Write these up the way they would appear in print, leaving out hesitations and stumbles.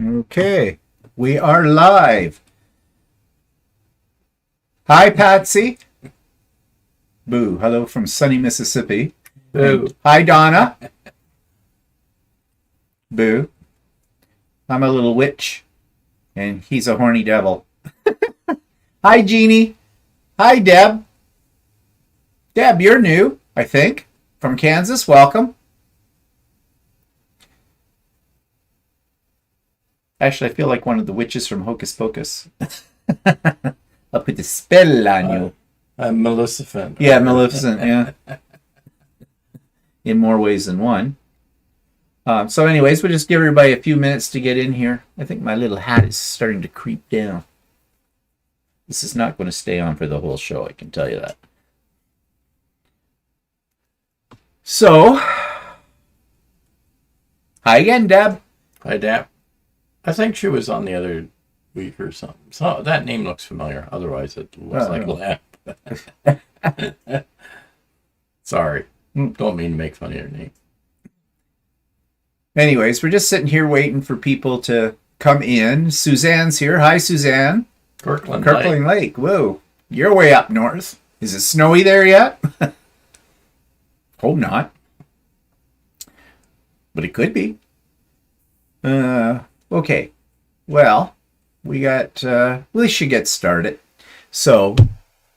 Okay, we are live. Hi, Patsy. Boo. Hello from sunny Mississippi. Boo. And hi, Donna. Boo. I'm a little witch, and he's a horny devil. Hi, Jeannie. Hi, Deb. Deb, you're new, I think, from Kansas. Welcome. Actually, I feel like one of the witches from Hocus Pocus. I'll put the spell on you. Maleficent. Yeah, Maleficent, yeah. In more ways than one. So anyways, we'll just give everybody a few minutes to get in here. I think my little hat is starting to creep down. This is not going to stay on for the whole show, I can tell you that. So, hi again, Deb. Hi, Deb. I think she was on the other week or something. So that name looks familiar. Otherwise, it looks like a lamp. Sorry. Don't mean to make fun of your name. Anyways, we're just sitting here waiting for people to come in. Suzanne's here. Hi, Suzanne. Kirkland Lake. Whoa. You're way up north. Is it snowy there yet? Hope not. But it could be. Okay. Well, we should get started. So,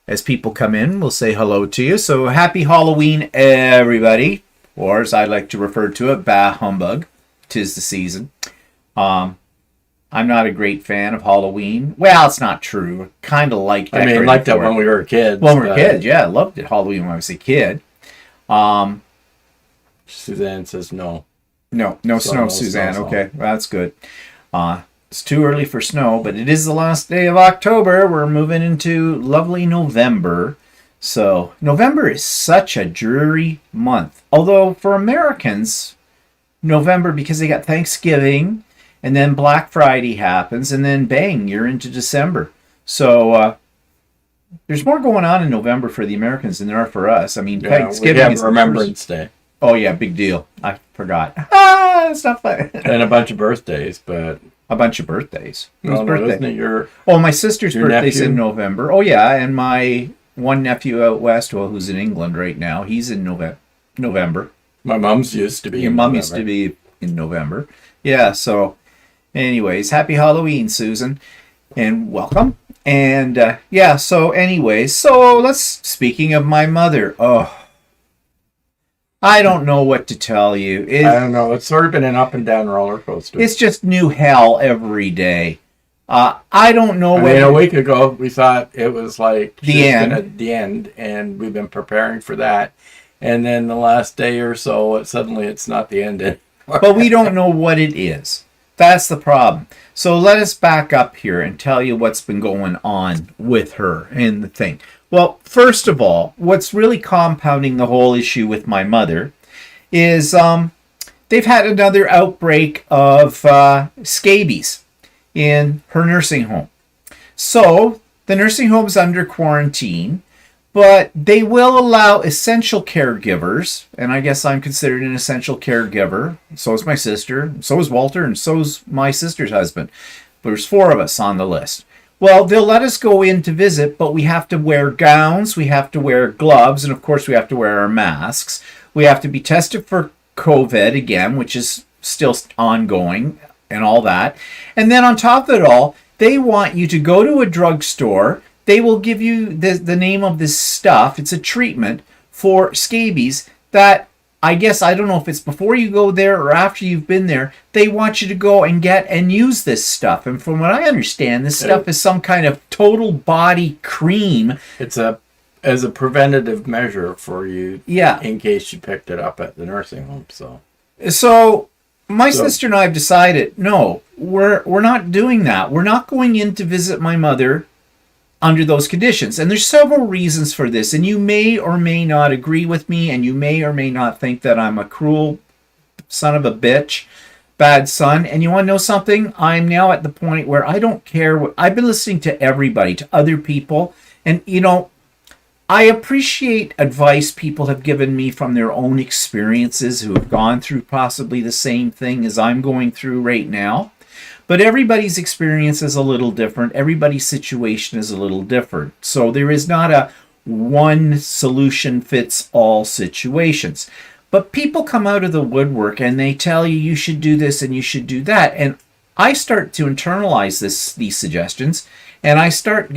as people come in, we'll say hello to you. So, happy Halloween, everybody. Or, as I like to refer to it, BaaHumbug. 'Tis the season. I'm not a great fan of Halloween. Well, it's not true. Kind of liked it. I mean, liked it when we were kids. When we were kids, yeah. I loved it. Halloween when I was a kid. Suzanne says no. No snow, Suzanne. Okay, well, that's good. It's too early for snow, but it is the last day of October. We're moving into lovely November. So November is such a dreary month. Although for Americans, November, because they got Thanksgiving, and then Black Friday happens, and then bang, you're into December. So there's more going on in November for the Americans than there are for us. I mean, Thanksgiving is Remembrance Day. Oh yeah, big deal. I forgot. It's not fun. And a bunch of birthdays, but a bunch of birthdays. Whose birthday? Isn't it my sister's birthday's in November. Oh yeah, and my one nephew out west, well, who's in England right now, he's in November. My mom's used to be. Your mom used to be in November. Yeah. So, anyways, happy Halloween, Susan, and welcome. And yeah. So, anyways, speaking of my mother. Oh. I don't know what to tell you. I don't know. It's sort of been an up and down roller coaster. It's just new hell every day. I don't know. A week ago we thought it was like the end, and we've been preparing for that. And then the last day or so, suddenly it's not the end anymore. But we don't know what it is. That's the problem. So let us back up here and tell you what's been going on with her and the thing. Well, first of all, what's really compounding the whole issue with my mother is they've had another outbreak of scabies in her nursing home. So the nursing home's under quarantine, but they will allow essential caregivers, and I guess I'm considered an essential caregiver. So is my sister, so is Walter, and so is my sister's husband. There's 4 of us on the list. Well, they'll let us go in to visit, but we have to wear gowns, we have to wear gloves, and of course we have to wear our masks. We have to be tested for COVID again, which is still ongoing and all that. And then on top of it all, they want you to go to a drugstore. They will give you the name of this stuff. It's a treatment for scabies that I guess, I don't know if it's before you go there or after you've been there, they want you to go and get and use this stuff. And from what I understand, this stuff is some kind of total body cream. It's as a preventative measure for you, in case you picked it up at the nursing home. So my sister and I have decided, no, we're not doing that. We're not going in to visit my mother under those conditions. And there's several reasons for this, and you may or may not agree with me, and you may or may not think that I'm a cruel son of a bitch, bad son. And you want to know something? I'm now at the point where I don't care I've been listening to everybody, to other people, and I appreciate advice people have given me from their own experiences who have gone through possibly the same thing as I'm going through right now. But everybody's experience is a little different. Everybody's situation is a little different. So there is not a one solution fits all situations. But people come out of the woodwork and they tell you you should do this and you should do that. And I start to internalize these suggestions, and I start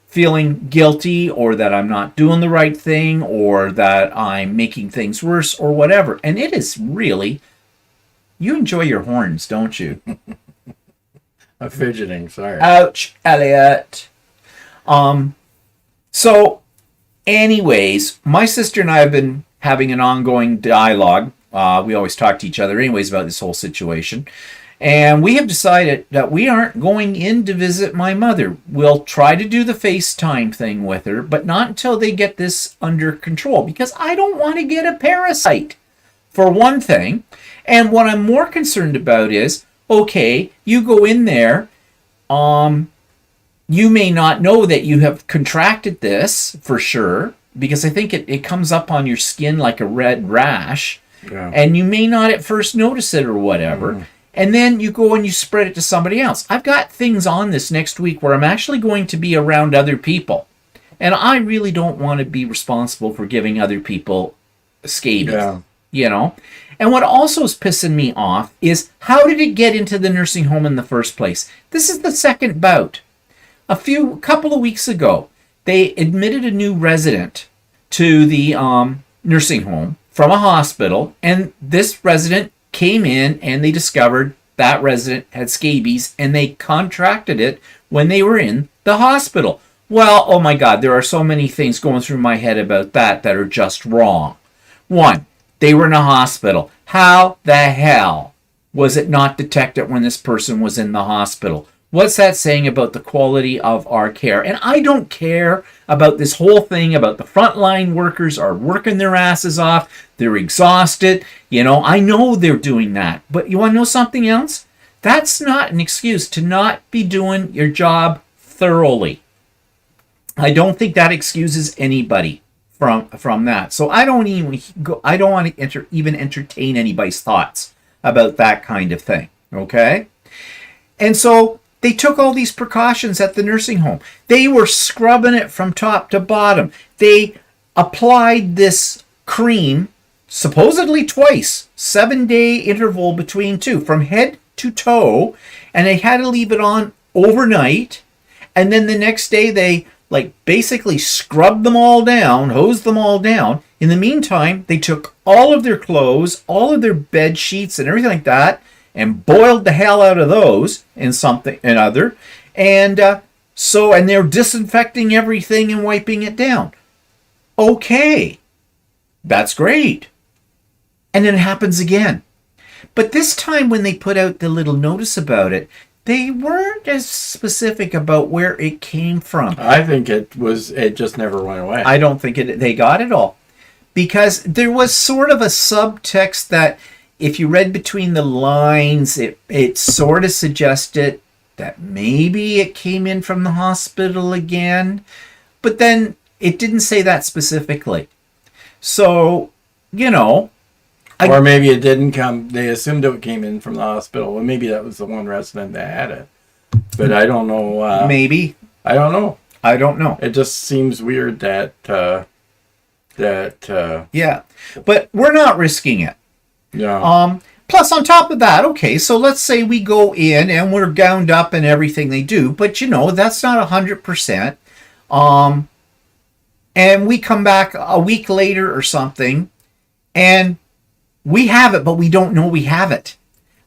feeling guilty, or that I'm not doing the right thing, or that I'm making things worse, or whatever. And it is really, you enjoy your horns, don't you? I'm fidgeting, sorry. Ouch, Elliot. So, anyways, my sister and I have been having an ongoing dialogue. We always talk to each other anyways about this whole situation. And we have decided that we aren't going in to visit my mother. We'll try to do the FaceTime thing with her, but not until they get this under control, because I don't want to get a parasite, for one thing. And what I'm more concerned about is, okay, you go in there, you may not know that you have contracted this for sure, because I think it comes up on your skin like a red rash, and you may not at first notice it or whatever. And then you go and you spread it to somebody else. I've got things on this next week where I'm actually going to be around other people. And I really don't want to be responsible for giving other people scabies, you know? And what also is pissing me off is, how did it get into the nursing home in the first place? This is the second bout. A couple of weeks ago, they admitted a new resident to the nursing home from a hospital, and this resident came in and they discovered that resident had scabies, and they contracted it when they were in the hospital. Well, oh my God, there are so many things going through my head about that are just wrong. One, they were in a hospital. How the hell was it not detected when this person was in the hospital? What's that saying about the quality of our care? And I don't care about this whole thing about the frontline workers are working their asses off. They're exhausted. You know, I know they're doing that. But you want to know something else? That's not an excuse to not be doing your job thoroughly. I don't think that excuses anybody from that. So I don't want to even entertain anybody's thoughts about that kind of thing. Okay? And so they took all these precautions at the nursing home. They were scrubbing it from top to bottom. They applied this cream supposedly twice, 7-day interval between two, from head to toe, and they had to leave it on overnight. And then the next day they basically scrubbed them all down, hosed them all down. In the meantime, they took all of their clothes, all of their bed sheets and everything like that, and boiled the hell out of those in something another. And they're disinfecting everything and wiping it down. Okay, that's great. And then it happens again. But this time when they put out the little notice about it, they weren't as specific about where it came from. I think it just never went away. I don't think they got it all. Because there was sort of a subtext that, if you read between the lines, it sort of suggested that maybe it came in from the hospital again. But then it didn't say that specifically. So, you know. Or maybe it didn't come. They assumed it came in from the hospital. Well, maybe that was the one resident that had it. But I don't know. Maybe. I don't know. I don't know. It just seems weird that. Yeah. But we're not risking it. Yeah. Plus, on top of that, okay, so let's say we go in and we're gowned up and everything they do, but you know, that's not 100%. And we come back a week later or something, and we have it, but we don't know we have it.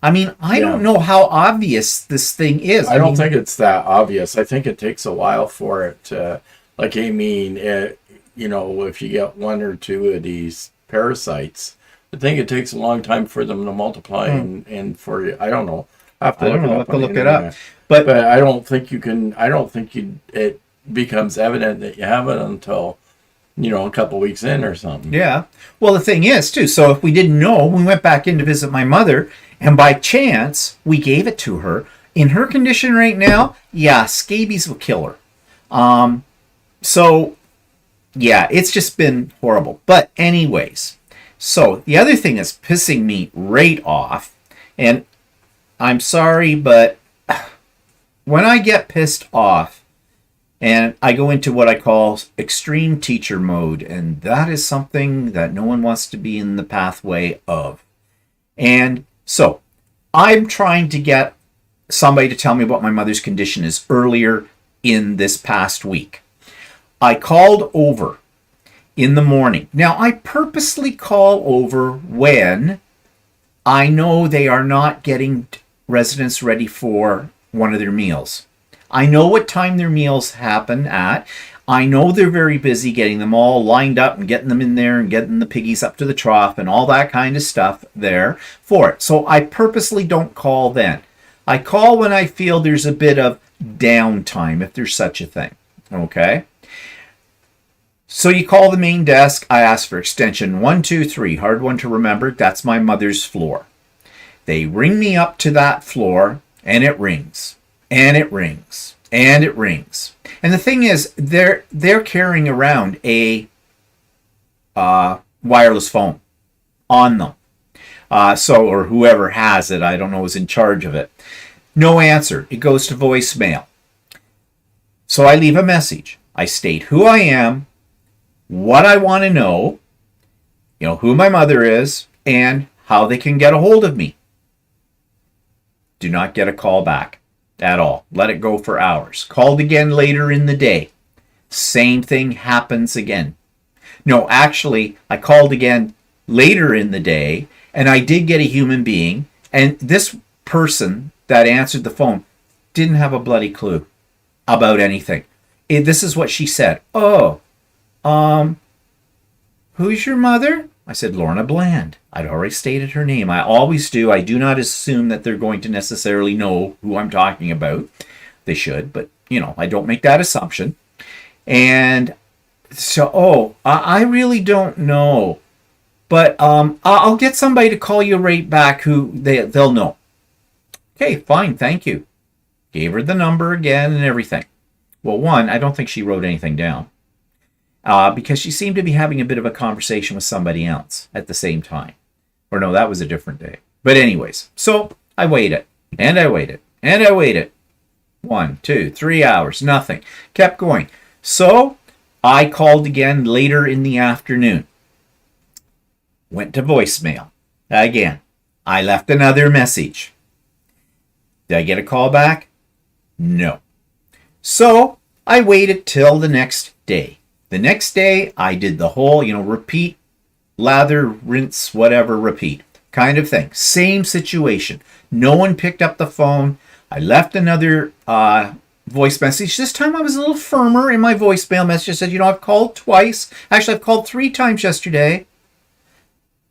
I mean, I don't know how obvious this thing is. I don't think it's that obvious. I think it takes a while for it to, you know, if you get one or two of these parasites, I think it takes a long time for them to multiply and for you. I don't know. I have to look it up. But I don't think you can. I don't think it becomes evident that you have it until, you know, a couple weeks in or something. Yeah. Well, the thing is too. So if we didn't know, we went back in to visit my mother, and by chance we gave it to her. In her condition right now, yeah, scabies will kill her. So yeah, it's just been horrible. But anyways, so the other thing that's pissing me right off, and I'm sorry, but when I get pissed off and I go into what I call extreme teacher mode, and that is something that no one wants to be in the pathway of. And so I'm trying to get somebody to tell me what my mother's condition is earlier in this past week. I called over in the morning. Now, I purposely call over when I know they are not getting residents ready for one of their meals. I know what time their meals happen at. I know they're very busy getting them all lined up and getting them in there and getting the piggies up to the trough and all that kind of stuff there for it. So I purposely don't call then. I call when I feel there's a bit of downtime, if there's such a thing. Okay? So you call the main desk. I ask for extension 123. Hard one to remember. That's my mother's floor. They ring me up to that floor, and it rings. And it rings. And it rings. And the thing is, they're carrying around a wireless phone on them. Or whoever has it, I don't know, is in charge of it. No answer. It goes to voicemail. So I leave a message. I state who I am, what I want to know, who my mother is, and how they can get a hold of me. Do not get a call back at all. Let it go for hours. Called again later in the day. Same thing happens again. No, actually, I called again later in the day, and I did get a human being, and this person that answered the phone didn't have a bloody clue about anything. This is what she said. Oh, who's your mother? I said, Lorna Bland. I'd already stated her name. I always do. I do not assume that they're going to necessarily know who I'm talking about. They should, but, I don't make that assumption. And so, I really don't know. But I'll get somebody to call you right back who they'll know. Okay, fine, thank you. Gave her the number again and everything. Well, one, I don't think she wrote anything down. Because she seemed to be having a bit of a conversation with somebody else at the same time. Or no, that was a different day. But anyways, so I waited, and I waited, and I waited. 1, 2, 3 hours, nothing. Kept going. So I called again later in the afternoon. Went to voicemail. Again, I left another message. Did I get a call back? No. So I waited till the next day. The next day, I did the whole, repeat, lather, rinse, whatever, repeat kind of thing. Same situation. No one picked up the phone. I left another voice message. This time I was a little firmer in my voicemail message. I said, I've called twice. Actually, I've called 3 times yesterday,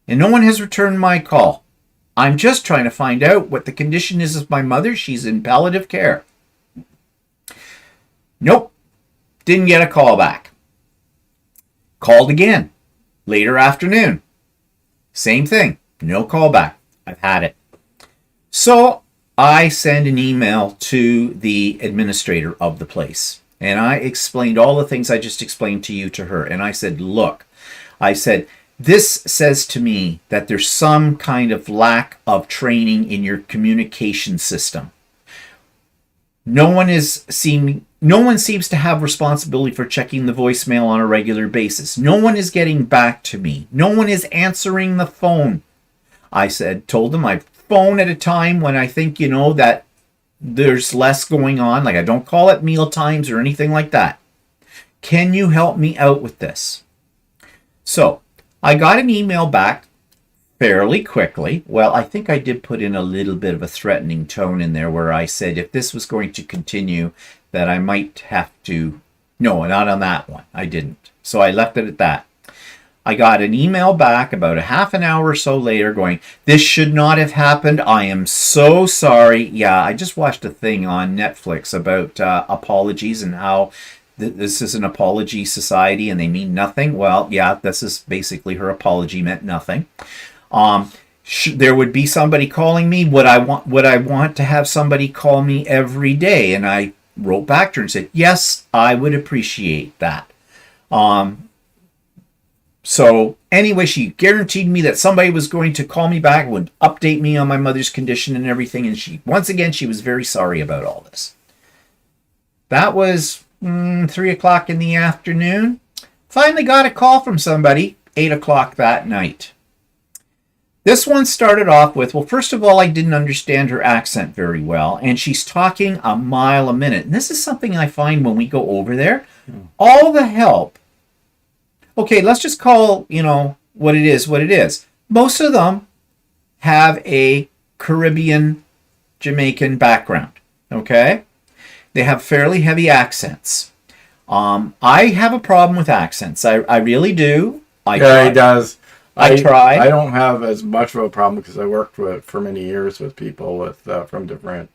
and no one has returned my call. I'm just trying to find out what the condition is of my mother. She's in palliative care. Nope. Didn't get a call back. Called again. Later afternoon. Same thing. No call back. I've had it. So I send an email to the administrator of the place. And I explained all the things I just explained to you to her. And I said, look, this says to me that there's some kind of lack of training in your communication system. No one seems to have responsibility for checking the voicemail on a regular basis. No one is getting back to me. No one is answering the phone. I told them I phone at a time when I think, that there's less going on. Like I don't call at meal times or anything like that. Can you help me out with this? So I got an email back fairly quickly. Well, I think I did put in a little bit of a threatening tone in there where I said if this was going to continue, that I might have to... No, not on that one. I didn't. So I left it at that. I got an email back about a half an hour or so later going, this should not have happened. I am so sorry. Yeah, I just watched a thing on Netflix about apologies and how this is an apology society and they mean nothing. Well, yeah, this is basically her apology meant nothing. There would be somebody calling me. Would I want to have somebody call me every day? And I wrote back to her and said, yes, I would appreciate that. So anyway, she guaranteed me that somebody was going to call me back, would update me on my mother's condition and everything. And once again, she was very sorry about all this. That was 3 o'clock in the afternoon. Finally got a call from somebody, 8 o'clock that night. This one started off with, well, first of all, I didn't understand her accent very well, and she's talking a mile a minute. And this is something I find when we go over there. All the help. Okay, let's just call, what it is. Most of them have a Caribbean, Jamaican background, okay? They have fairly heavy accents. I have a problem with accents. I really do. He does. I try. I don't have as much of a problem because I worked for many years with people from different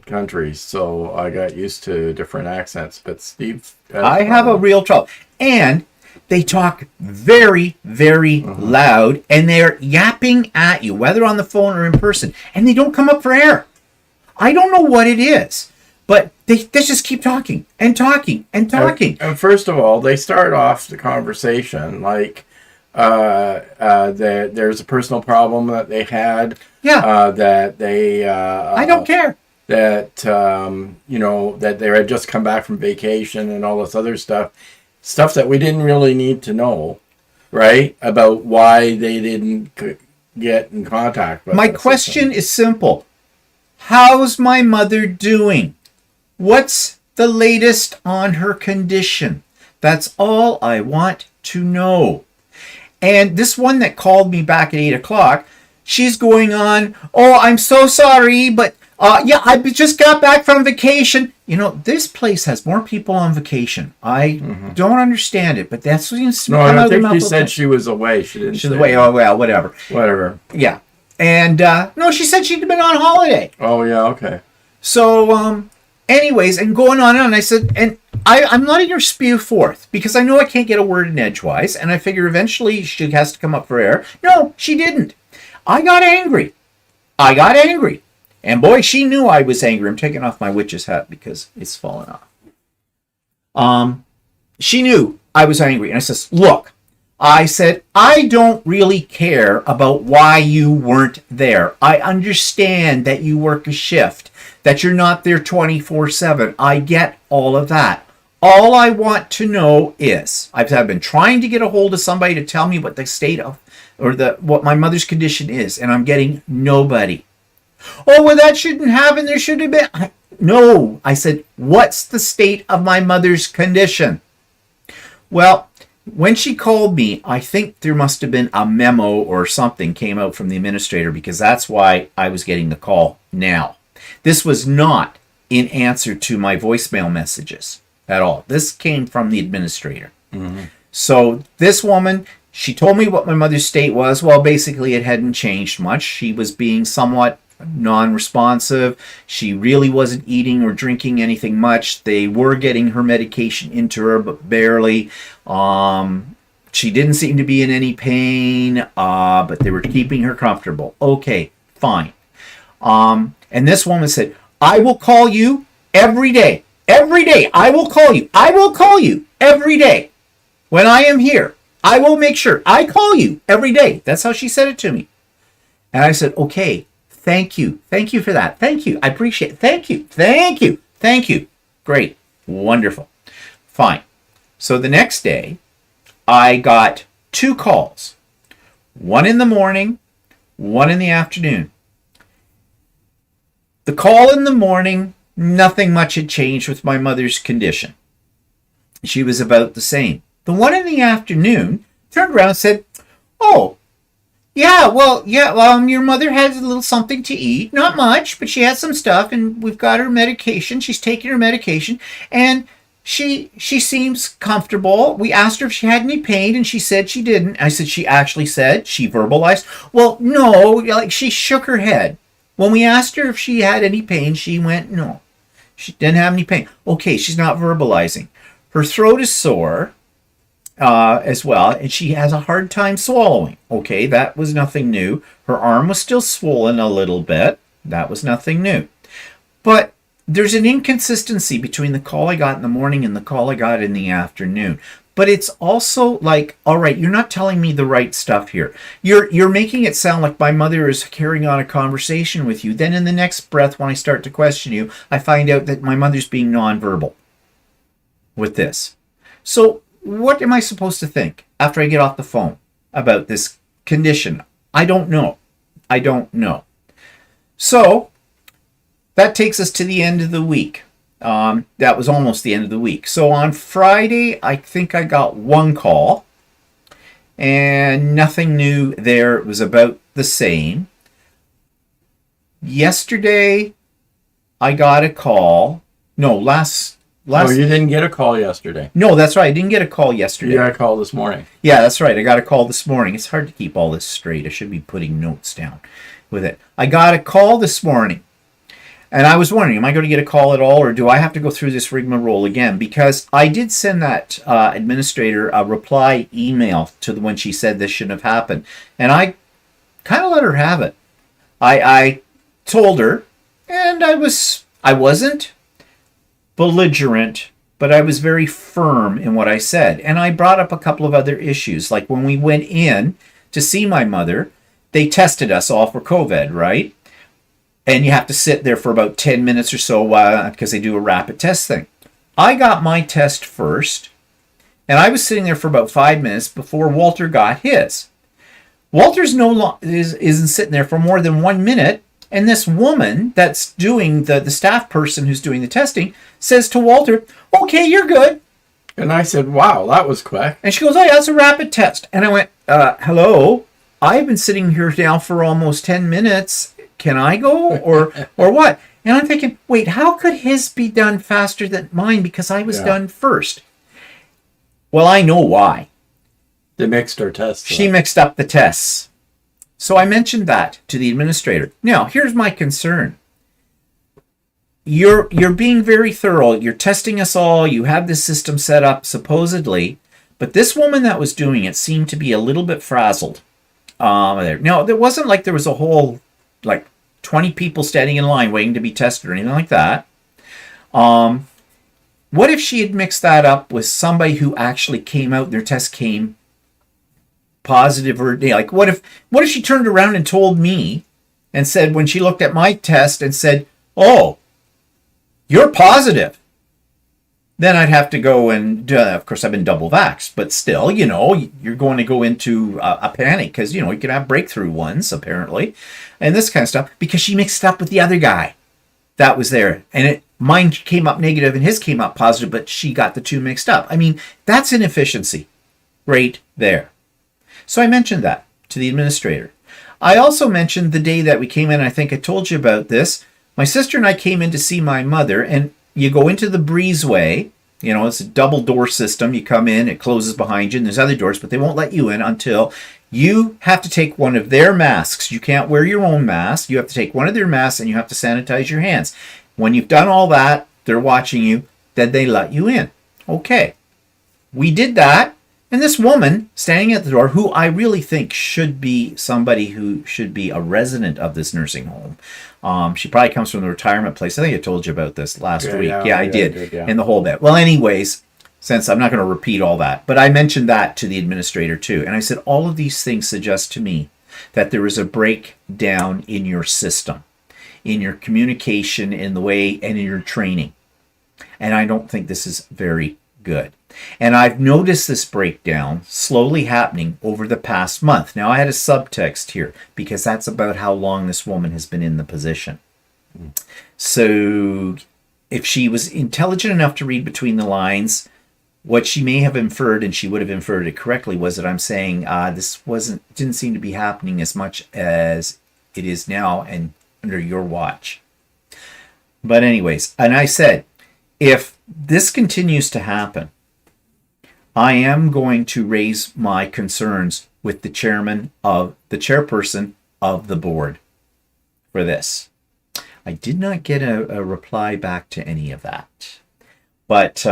countries, so I got used to different accents. But Steve, I have a real trouble, and they talk very, very loud, and they're yapping at you, whether on the phone or in person, and they don't come up for air. I don't know what it is, but they just keep talking and talking and talking. And first of all, they start off the conversation like there's a personal problem that they had. Yeah. That they. I don't care. That that they had just come back from vacation and all this other stuff that we didn't really need to know, right? About why they didn't get in contact with us. My question is simple. How's my mother doing? What's the latest on her condition? That's all I want to know. And this one that called me back at 8 o'clock, she's going on, oh, I'm so sorry, but I just got back from vacation. This place has more people on vacation. I don't understand it, but that's what seems to come out of the mouth. No, I think she said she was away. She didn't. She was away. Oh, well, whatever. Whatever. Yeah. And, no, she said she'd been on holiday. Oh, yeah, okay. So, anyways, and going on and on, I said, and I'm letting her spew forth, because I know I can't get a word in edgewise, and I figure eventually she has to come up for air. No, she didn't. I got angry. And boy, she knew I was angry. I'm taking off my witch's hat because it's fallen off. She knew I was angry. And I says, look, I said, I don't really care about why you weren't there. I understand that you work a shift, that you're not there 24/7. I get all of that. All I want to know is, I've been trying to get a hold of somebody to tell me what the state of, or what my mother's condition is, and I'm getting nobody. Oh, well, that shouldn't happen. There should have been. No, I said, what's the state of my mother's condition? Well, when she called me, I think there must have been a memo or something came out from the administrator, because that's why I was getting the call now. This was not in answer to my voicemail messages at all. This came from the administrator. So this woman, she told me what my mother's state was. Well, basically it hadn't changed much. She was being somewhat non-responsive. She really wasn't eating or drinking anything much. They were getting her medication into her, but barely. She didn't seem to be in any pain, but they were keeping her comfortable. Okay, fine. And this woman said, I will call you every day. Every day, I will call you. I will call you every day. When I am here, I will make sure I call you every day. That's how she said it to me. And I said, okay, thank you. Thank you for that. Thank you. I appreciate it. Thank you. Thank you. Thank you. Great. Wonderful. Fine. So the next day, I got 2 calls. One in the morning, one in the afternoon. The call in the morning, nothing much had changed with my mother's condition. She was about the same. The one in the afternoon turned around and said, oh, your mother has a little something to eat. Not much, but she has some stuff, and we've got her medication. She's taking her medication, and she seems comfortable. We asked her if she had any pain, and she said she didn't. I said, she actually said, she verbalized. Well, no, like she shook her head. When we asked her if she had any pain, she went, no. She didn't have any pain. Okay, she's not verbalizing. Her throat is sore as well, and she has a hard time swallowing. Okay, that was nothing new. Her arm was still swollen a little bit. That was nothing new. But there's an inconsistency between the call I got in the morning and the call I got in the afternoon. but it's also like, all right, you're not telling me the right stuff here. You're making it sound like my mother is carrying on a conversation with you. Then in the next breath, when I start to question you, I find out that my mother's being nonverbal with this. So what am I supposed to think after I get off the phone about this condition? I don't know. So that takes us to the end of the week. That was almost the end of the week. So on Friday, I think I got one call and nothing new there. It was about the same. Yesterday, I got a call. No, last. Oh, you didn't get a call yesterday. No, that's right. I didn't get a call yesterday. You got a call this morning. Yeah, that's right. I got a call this morning. It's hard to keep all this straight. I should be putting notes down with it. I got a call this morning. And I was wondering, am I going to get a call at all, or do I have to go through this rigmarole again? Because I did send that administrator a reply email to when she said this shouldn't have happened. And I kind of let her have it. I told her, and I wasn't belligerent, but I was very firm in what I said. And I brought up a couple of other issues. Like when we went in to see my mother, they tested us all for COVID, right? And you have to sit there for about 10 minutes or so because they do a rapid test thing. I got my test first, and I was sitting there for about 5 minutes before Walter got his. Walter's isn't sitting there for more than 1 minute, and this woman that's doing the staff person who's doing the testing says to Walter, "Okay, you're good." And I said, "Wow, that was quick." And she goes, "Oh, yeah, that's a rapid test." And I went, "Hello, I've been sitting here now for almost 10 minutes. Can I go or what?" And I'm thinking, wait, how could his be done faster than mine because I was done first? Well, I know why. They mixed our tests. She mixed up the tests. So I mentioned that to the administrator. Now, here's my concern. You're being very thorough. You're testing us all. You have this system set up supposedly, but this woman that was doing it seemed to be a little bit frazzled. Now, there wasn't like there was a whole 20 people standing in line waiting to be tested or anything like that. What if she had mixed that up with somebody who actually came out, their test came positive, or what if she turned around and told me and said, when she looked at my test and said, "Oh, you're positive," then I'd have to go and, of course, I've been double vaxxed, but still, you're going to go into a panic because, you can have breakthrough ones, apparently, and this kind of stuff, because she mixed it up with the other guy that was there. And mine came up negative and his came up positive, but she got the two mixed up. I mean, that's inefficiency right there. So I mentioned that to the administrator. I also mentioned the day that we came in, I think I told you about this. My sister and I came in to see my mother, and you go into the breezeway. It's a double door system. You come in, it closes behind you, and there's other doors, but they won't let you in until you have to take one of their masks. You can't wear your own mask. You have to take one of their masks, and you have to sanitize your hands. When you've done all that, they're watching you, then they let you in. Okay. We did that, and this woman standing at the door, who I really think should be somebody who should be a resident of this nursing home. She probably comes from the retirement place. I think I told you about this last week. Yeah, I did. In the whole bit. Well, anyways, since I'm not going to repeat all that, but I mentioned that to the administrator too. And I said, all of these things suggest to me that there is a breakdown in your system, in your communication, in the way, and in your training. And I don't think this is very good. And I've noticed this breakdown slowly happening over the past month. Now, I had a subtext here because that's about how long this woman has been in the position. So if she was intelligent enough to read between the lines, what she may have inferred, and she would have inferred it correctly, was that I'm saying this didn't seem to be happening as much as it is now and under your watch. But anyways, and I said, if this continues to happen, I am going to raise my concerns with the chairperson of the board for this. I did not get a reply back to any of that. But,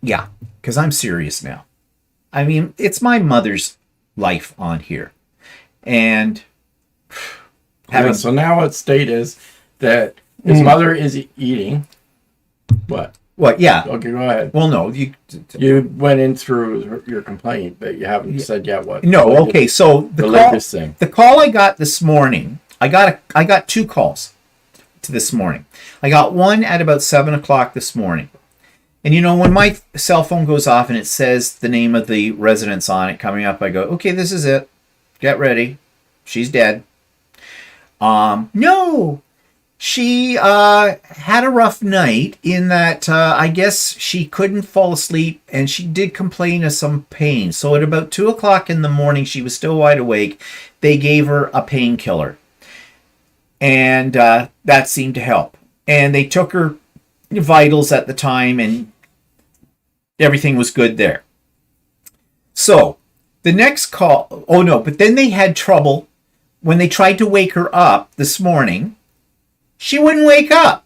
yeah, because I'm serious now. I mean, it's my mother's life on here. And so now its state is that his mother is eating what? What? Yeah. Okay, go ahead. Well, no, You went in through your complaint, but you haven't said yet what. no. Okay, so the latest thing. The call I got this morning, I got two calls to this morning. I got one at about 7:00 this morning, and when my cell phone goes off and it says the name of the residence on it coming up, I go, okay, this is it. Get ready. She's dead. No. She had a rough night in that I guess she couldn't fall asleep, and she did complain of some pain. So at about 2:00 in the morning, she was still wide awake. They gave her a painkiller, and that seemed to help. And they took her vitals at the time, and everything was good there. So the next call, oh no, but then they had trouble when they tried to wake her up this morning. She wouldn't wake up.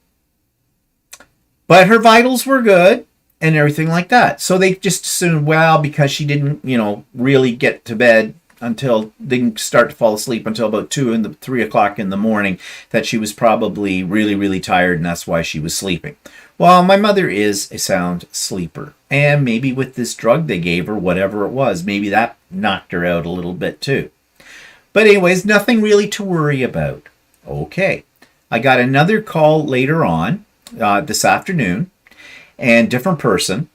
But her vitals were good and everything like that. So they just assumed, well, because she didn't, really get to bed until, didn't start to fall asleep until about 3 o'clock in the morning, that she was probably really, really tired, and that's why she was sleeping. Well, my mother is a sound sleeper. And maybe with this drug they gave her, whatever it was, maybe that knocked her out a little bit too. But anyways, nothing really to worry about. Okay. I got another call later on this afternoon, and different person.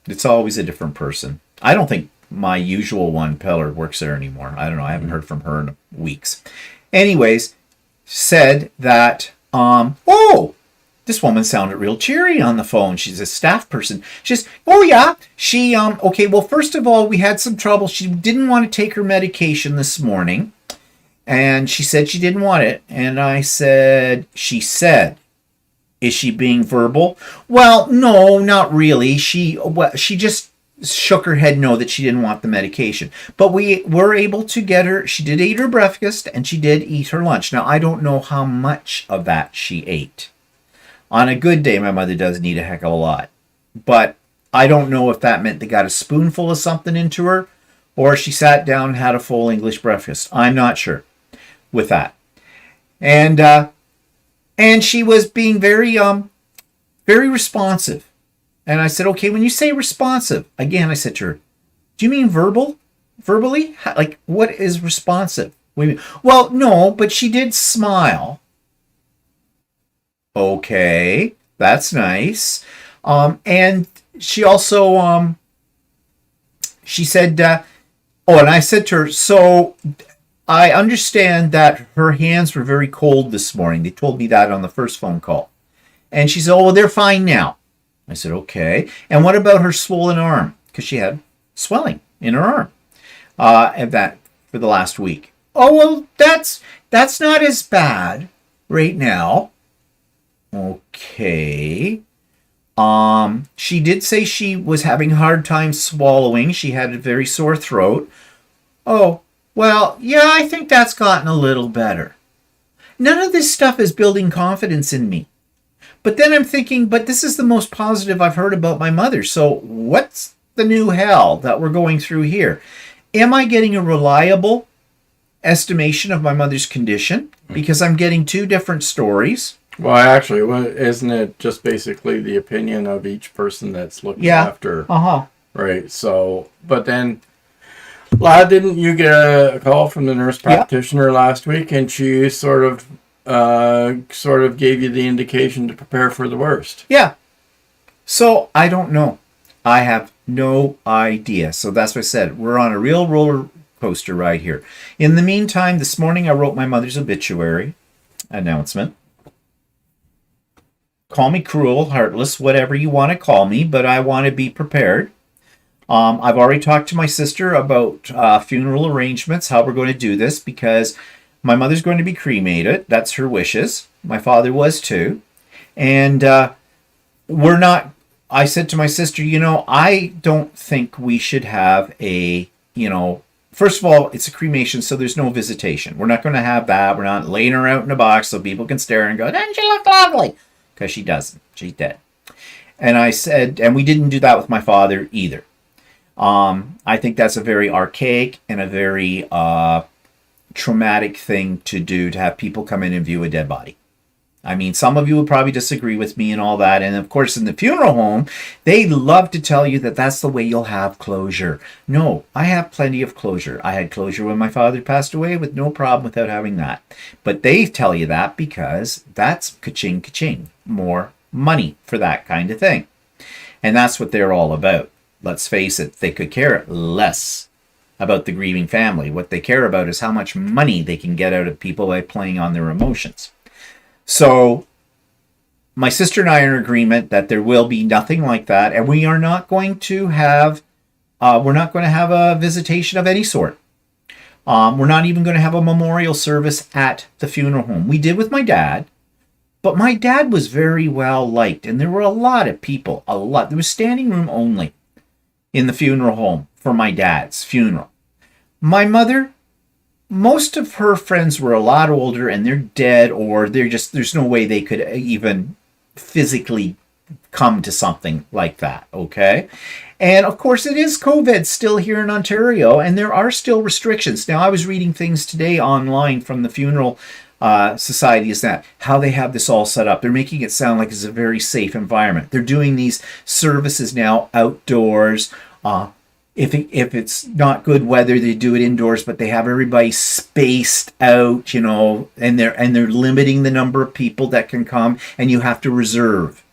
It's always a different person. I don't think my usual one, Peller, works there anymore. I don't know. I haven't heard from her in weeks. Anyways, said that, this woman sounded real cheery on the phone. She's a staff person. She says, oh yeah, she, okay, well, first of all, we had some trouble. She didn't want to take her medication this morning. And she said she didn't want it. And I said, is she being verbal? Well, no, not really. She just shook her head no, that she didn't want the medication. But we were able to get her, she did eat her breakfast and she did eat her lunch. Now, I don't know how much of that she ate. On a good day, my mother doesn't eat a heck of a lot. But I don't know if that meant they got a spoonful of something into her, or she sat down and had a full English breakfast. I'm not sure with that. And she was being very very responsive. And I said, okay, when you say responsive, again, I said to her, do you mean verbally? Like, what is responsive? What do you mean? Well, no, but she did smile. Okay, that's nice. And she also she said, and I said to her, so I understand that her hands were very cold this morning. They told me that on the first phone call. And she said, oh, well, they're fine now. I said, okay. And what about her swollen arm? Because she had swelling in her arm and that for the last week. Oh, well, that's not as bad right now. Okay. She did say she was having a hard time swallowing. She had a very sore throat. Oh, well, yeah, I think that's gotten a little better. None of this stuff is building confidence in me. But then I'm thinking, but this is the most positive I've heard about my mother. So what's the new hell that we're going through here? Am I getting a reliable estimation of my mother's condition? Because I'm getting two different stories. Well, actually, isn't it just basically the opinion of each person that's looking after? Right. So, but then, didn't you get a call from the nurse practitioner last week, and she sort of gave you the indication to prepare for the worst? Yeah. So I don't know. I have no idea. So that's what I said. We're on a real roller coaster ride here. In the meantime, this morning I wrote my mother's obituary announcement. Call me cruel, heartless, whatever you want to call me, but I want to be prepared. I've already talked to my sister about funeral arrangements, how we're going to do this, because my mother's going to be cremated. That's her wishes. My father was too. And we're not, I said to my sister, I don't think we should have a, first of all, it's a cremation, so there's no visitation. We're not going to have that. We're not laying her out in a box so people can stare and go, doesn't she look lovely? Because she doesn't. She's dead. And I said, and we didn't do that with my father either. I think that's a very archaic and a very traumatic thing to do, to have people come in and view a dead body. I mean, some of you would probably disagree with me and all that. And of course, in the funeral home, they love to tell you that that's the way you'll have closure. No, I have plenty of closure. I had closure when my father passed away with no problem without having that. But they tell you that because that's ka-ching, ka-ching. More money for that kind of thing. And that's what they're all about. Let's face it, they could care less about the grieving family. What they care about is how much money they can get out of people by playing on their emotions. So my sister and I are in agreement that there will be nothing like that, and we are not going to have a visitation of any sort. We're not even going to have a memorial service at the funeral home. We did with my dad, but my dad was very well liked, and there were a lot of people, a lot. There was standing room only in the funeral home for my dad's funeral. My mother, most of her friends were a lot older and they're dead, or there's no way they could even physically come to something like that, okay? And of course, it is COVID still here in Ontario, and there are still restrictions. Now, I was reading things today online from the funeral society, is that how they have this all set up. They're making it sound like it's a very safe environment. They're doing these services now outdoors. If it's not good weather, they do it indoors, but they have everybody spaced out, and they're limiting the number of people that can come, and you have to reserve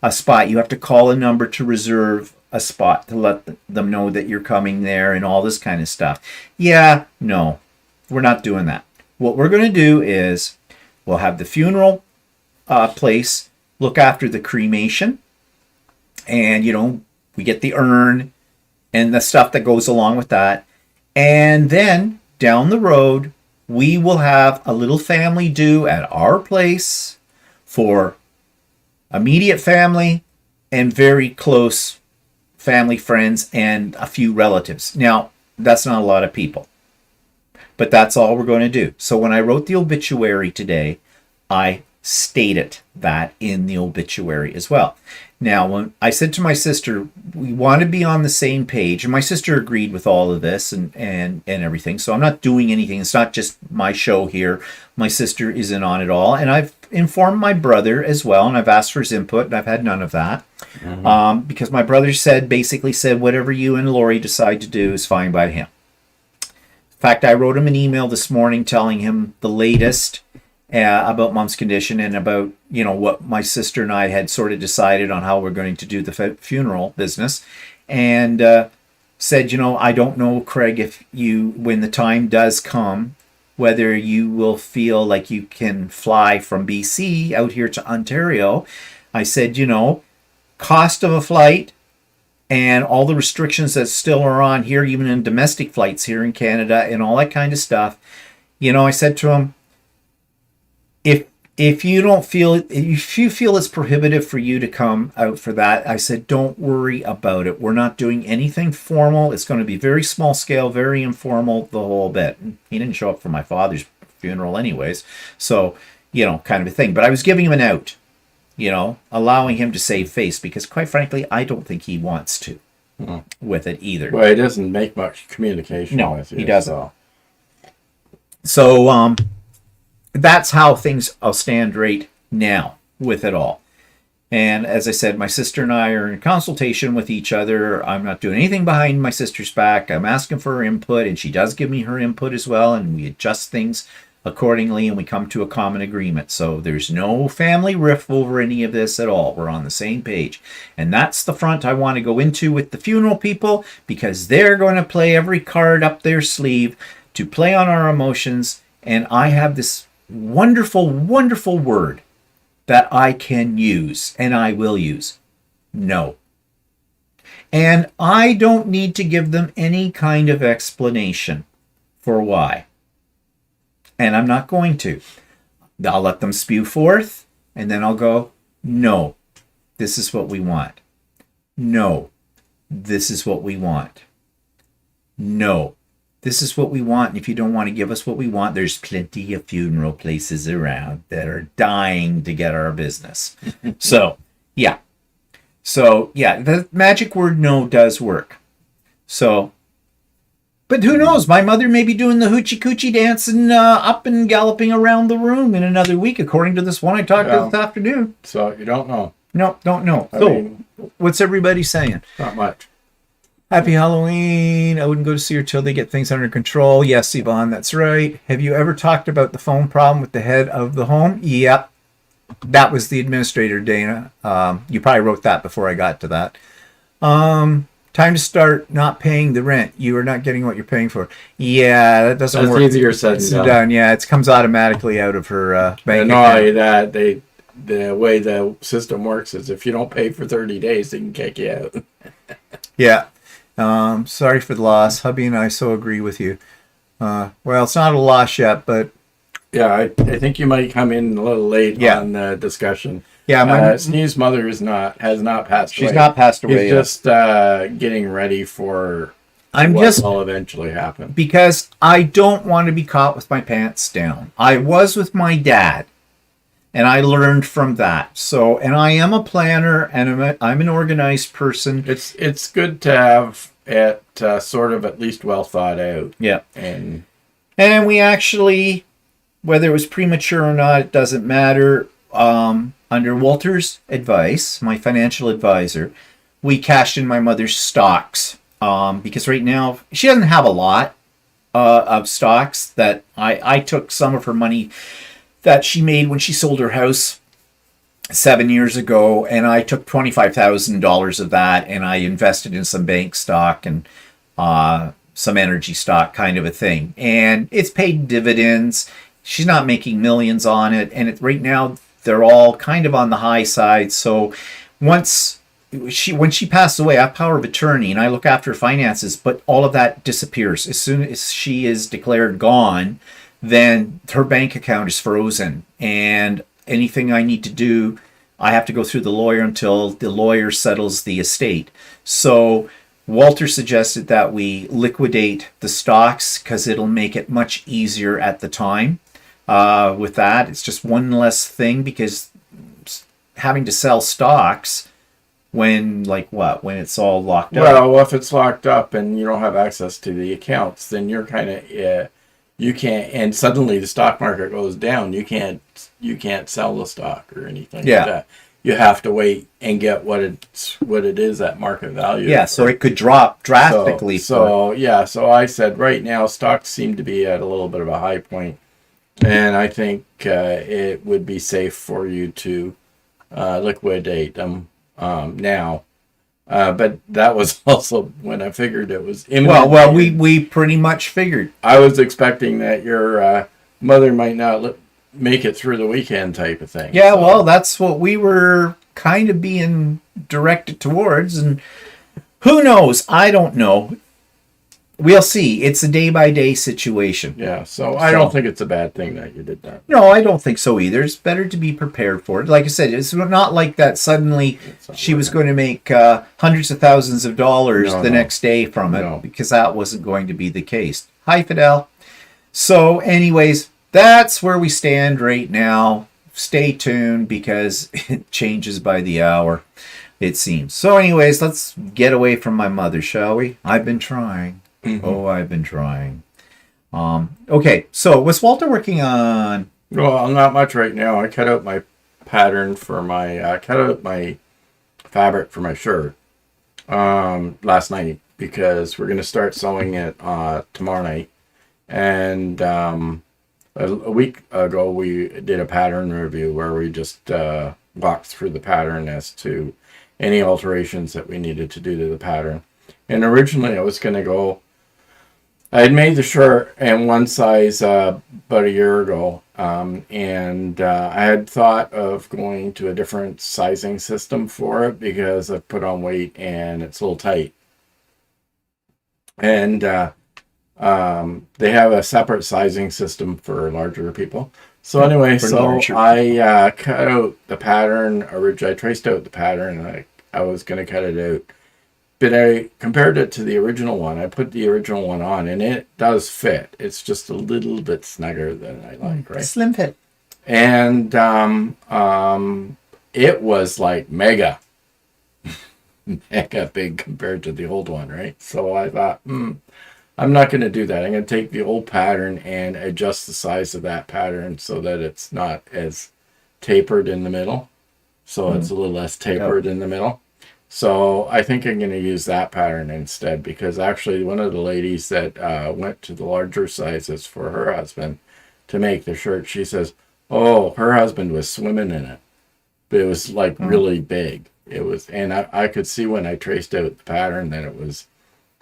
a spot. You have to call a number to reserve a spot to let them know that you're coming there and all this kind of stuff. Yeah, no, we're not doing that. What we're going to do is we'll have the funeral place look after the cremation, and we get the urn and the stuff that goes along with that. And then down the road, we will have a little family do at our place for immediate family and very close family, friends, and a few relatives. Now, that's not a lot of people, but that's all we're going to do. So when I wrote the obituary today, I stated that in the obituary as well. Now, when I said to my sister, we want to be on the same page, and my sister agreed with all of this and everything. So I'm not doing anything. It's not just my show here. My sister is in on it all. And I've informed my brother as well, and I've asked for his input, and I've had none of that. Because my brother basically said, whatever you and Lori decide to do is fine by him. In fact, I wrote him an email this morning telling him the latest about Mom's condition and about, what my sister and I had sort of decided on how we're going to do the funeral business. And said, I don't know, Craig, if when the time does come, whether you will feel like you can fly from BC out here to Ontario. I said, cost of a flight and all the restrictions that still are on here, even in domestic flights here in Canada and all that kind of stuff. I said to him, if you feel it's prohibitive for you to come out for that, I said, don't worry about it. We're not doing anything formal. It's going to be very small scale, very informal, the whole bit. And he didn't show up for my father's funeral anyways. So, kind of a thing. But I was giving him an out, allowing him to save face, because quite frankly, I don't think he wants to with it either. Well, he doesn't make much communication with you. He doesn't. So, that's how things will stand right now with it all. And as I said, my sister and I are in consultation with each other. I'm not doing anything behind my sister's back. I'm asking for her input, and she does give me her input as well, and we adjust things accordingly, and we come to a common agreement. So there's no family rift over any of this at all. We're on the same page. And that's the front I want to go into with the funeral people, because they're going to play every card up their sleeve to play on our emotions. And I have this wonderful, wonderful word that I can use, and I will use. No. And I don't need to give them any kind of explanation for why. And I'm not going to. I'll let them spew forth, and then I'll go, no, this is what we want. No, this is what we want. No, this is what we want. And if you don't want to give us what we want, there's plenty of funeral places around that are dying to get our business. So, yeah. The magic word no does work. So, But who knows? My mother may be doing the hoochie coochie dance and up and galloping around the room in another week, according to this one I talked to this afternoon. So you don't know. No, don't know. I So, mean, what's everybody saying? not much. Happy Halloween. I wouldn't go to see her till they get things under control. Yes, Yvonne, that's right. Have you ever talked about the phone problem with the head of the home? Yep. That was the administrator, Dana. You probably wrote that before I got to that. Time to start not paying the rent. You are not getting what you're paying for. Yeah, that doesn't That's work. easier said than done. Yeah, it comes automatically out of her bank And account. not only that, the way the system works is if you don't pay for 30 days, they can kick you out. Yeah. Sorry for the loss. Hubby and I so agree with you. Well, it's not a loss yet, but Yeah, I think you might come in a little late Yeah. on the discussion. yeah, Snee's mother has not passed away. she's not passed away He's yet. just getting ready for I'm what just will eventually happen. because I don't want to be caught with my pants down. I was with my dad, and I learned from that. So, and I am a planner, and I'm an organized person. It's good to have it sort of at least well thought out. Yeah. And We actually, whether it was premature or not, it doesn't matter. Under Walter's advice, my financial advisor, we cashed in my mother's stocks because right now she doesn't have a lot of stocks. That I took some of her money that she made when she sold her house 7 years ago, and I took $25,000 of that and I invested in some bank stock and some energy stock kind of a thing, and it's paid dividends. She's not making millions on it, and right now they're all kind of on the high side. So when she passed away, I have power of attorney and I look after her finances, but all of that disappears as soon as she is declared gone. Then her bank account is frozen, and anything I need to do, I have to go through the lawyer until the lawyer settles the estate. So Walter suggested that we liquidate the stocks because it'll make it much easier at the time. With that, it's just one less thing, because having to sell stocks when it's all locked up. well, if it's locked up and you don't have access to the accounts, then you're kind of you can't. And suddenly the stock market goes down. You can't sell the stock or anything Yeah. like that. You have to wait and get what it is at market value. Yeah, so it could drop drastically. So I said right now stocks seem to be at a little bit of a high point. And I think it would be safe for you to liquidate them now. But that was also when I figured it was imminent. Well, we pretty much figured. I was expecting that your mother might not make it through the weekend type of thing. Yeah, So, well, that's what we were kind of being directed towards, and who knows? I don't know. We'll see. It's a day-by-day situation. yeah. So I don't think it's a bad thing that you did that. No, I don't think so either. It's better to be prepared for it. Like I said, it's not like that suddenly she was going to make hundreds of thousands of dollars the next day from it, No. because that wasn't going to be the case. Hi, Fidel. So anyways, that's where we stand right now. Stay tuned because it changes by the hour, it seems. So anyways, let's get away from my mother, shall we? I've been trying. Mm-hmm. Oh, I've been trying. Okay, so what's Walter working on? Well, not much right now. I cut out my pattern for cut out my fabric for my shirt last night, because we're going to start sewing it tomorrow night. And a week ago we did a pattern review where we just walked through the pattern as to any alterations that we needed to do to the pattern. And originally I had made the shirt in one size about a year ago, and I had thought of going to a different sizing system for it because I've put on weight and it's a little tight. And they have a separate sizing system for larger people. So anyway, I cut out the pattern. Originally, I traced out the pattern, and I was going to cut it out. But I compared it to the original one. I put the original one on, and it does fit. It's just a little bit snugger than I like, right? Slim fit. And it was like mega big compared to the old one, right? So I thought, I'm not going to do that. I'm going to take the old pattern and adjust the size of that pattern so that it's not as tapered in the middle. So it's a little less tapered in the middle. So I think I'm going to use that pattern instead, because actually one of the ladies that went to the larger sizes for her husband to make the shirt, she says, oh, her husband was swimming in it. But it was like really big. It was, and I could see when I traced out the pattern that it was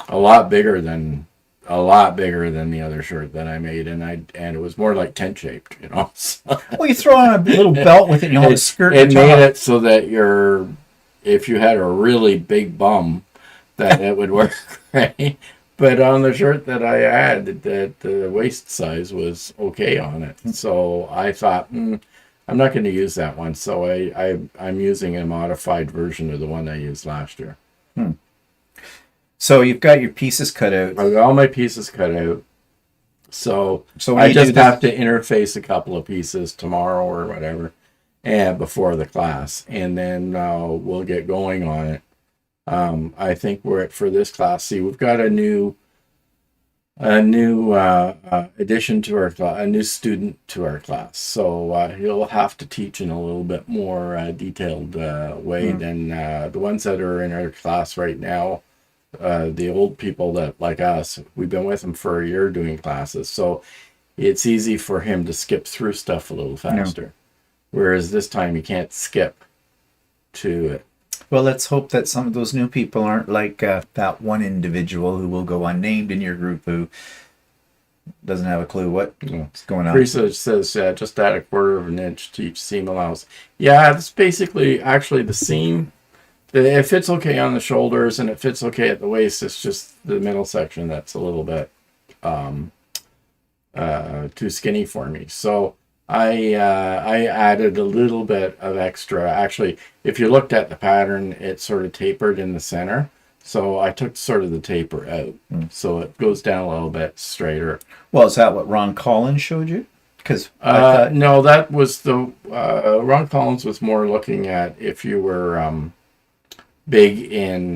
a lot bigger than the other shirt that I made, and it was more like tent shaped, you know. So Well, you throw on a little belt with it, and you hold a skirt. It made it so that if you had a really big bum, that it would work, right? But on the shirt that I had, that the waist size was okay on it. So I thought, I'm not going to use that one. So I'm using a modified version of the one I used last year. So you've got your pieces cut out. I've got all my pieces cut out. So when I you just do have to interface a couple of pieces tomorrow or whatever, and before the class, and then we'll get going on it. I think for this class. See, we've got a new addition to our class, a new student to our class. So he'll have to teach in a little bit more detailed way than the ones that are in our class right now. The old people that, like us, we've been with him for a year doing classes, so it's easy for him to skip through stuff a little faster. Whereas this time you can't skip to it. Well, let's hope that some of those new people aren't like that one individual who will go unnamed in your group who doesn't have a clue what's going on. Teresa says just add 1/4 of an inch to each seam allowance. Yeah, it's basically actually the seam. It fits okay on the shoulders and it fits okay at the waist. It's just the middle section that's a little bit too skinny for me. So I added a little bit of extra. Actually, if you looked at the pattern, it sort of tapered in the center. So I took sort of the taper out. So it goes down a little bit straighter. Well, is that what Ron Collins showed you? Because no, that was the Ron Collins was more looking at if you were big in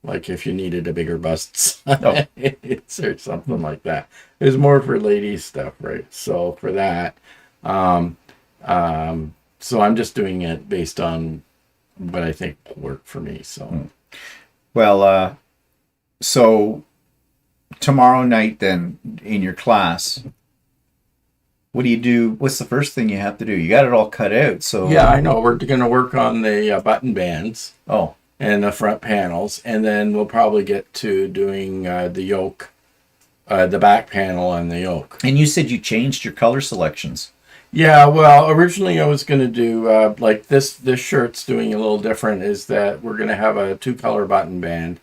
like if you needed a bigger bust size or something like that. It was more for ladies stuff, right? So for that, so I'm just doing it based on what I think will work for me. So well, so tomorrow night then in your class, what do you do? What's the first thing you have to do? You got it all cut out. So yeah, I know we're going to work on the button bands. And the front panels, and then we'll probably get to doing the yoke, the back panel and the yoke. And you said you changed your color selections. Yeah, well, originally I was going to do like this shirt's doing a little different, is that we're going to have a 2-color button band,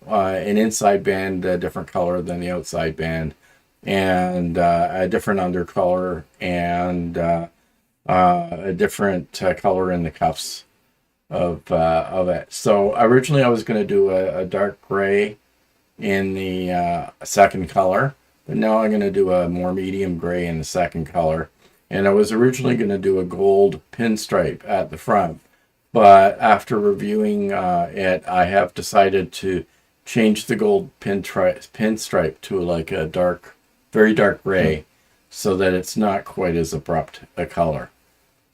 an inside band a different color than the outside band, and a different undercolor, and a different color in the cuffs of it. So originally I was going to do a dark gray in the second color, but now I'm going to do a more medium gray in the second color. And I was originally going to do a gold pinstripe at the front, but after reviewing it, I have decided to change the gold pinstripe to like a very dark gray, so that it's not quite as abrupt a color.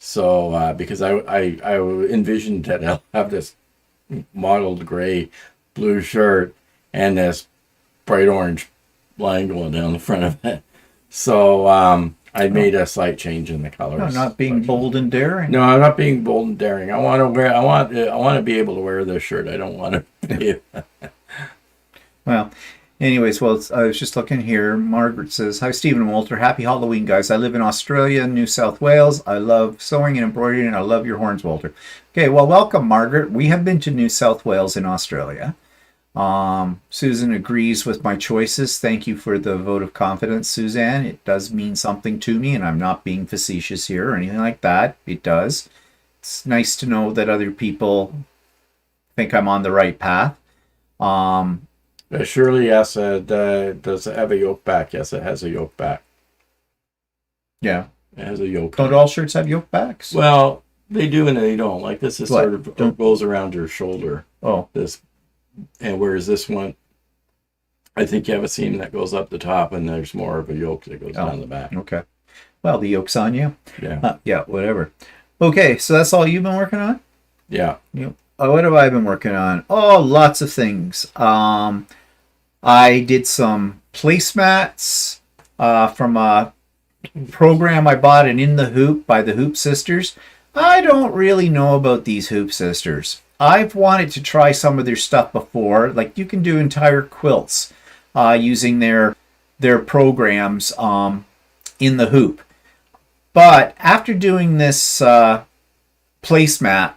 So, because I envisioned that I'll have this mottled gray blue shirt and this bright orange line going down the front of it. So, I made a slight change in the colors. No, not being bold and daring. No, I'm not being bold and daring. I want to be able to wear this shirt. I don't want to be. Well, anyways, well, I was just looking here. Margaret says, hi, Stephen and Walter. Happy Halloween, guys. I live in Australia, New South Wales. I love sewing and embroidery, and I love your horns, Walter. Okay, well, welcome, Margaret. We have been to New South Wales in Australia. Susan agrees with my choices. Thank you for the vote of confidence, Suzanne. It does mean something to me, and I'm not being facetious here or anything like that. It does. It's nice to know that other people think I'm on the right path. Surely, yes. Does it have a yoke back? Yes, it has a yoke back. Yeah. It has a yoke. Don't all shirts have yoke backs? Well, they do and they don't. Like this is What? sort of goes around your shoulder. Oh. This, and whereas this one I think you have a seam that goes up the top, and there's more of a yoke that goes down the back. Okay. Well, the yoke's on you. Yeah. Yeah, whatever. Okay, so that's all you've been working on? Yeah. What have I been working on? Oh, lots of things. I did some placemats from a program I bought, an In the Hoop by the Hoop Sisters. I don't really know about these Hoop Sisters. I've wanted to try some of their stuff before. Like, you can do entire quilts using their programs in the Hoop. But after doing this placemat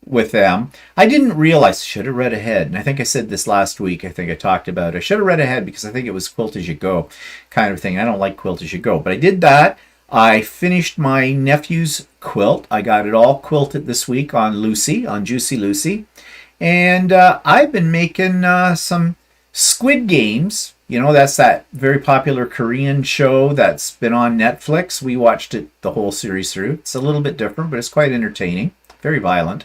with them, I didn't realize, should have read ahead. And I think I said this last week. I think I talked about it. I should have read ahead because I think it was quilt as you go kind of thing. I don't like quilt as you go, but I did that. I finished my nephew's quilt. I got it all quilted this week on Lucey, on Juicy Lucey. And I've been making some Squid Games. You know, that's that very popular Korean show that's been on Netflix. We watched it the whole series through. It's a little bit different, but it's quite entertaining. Very violent.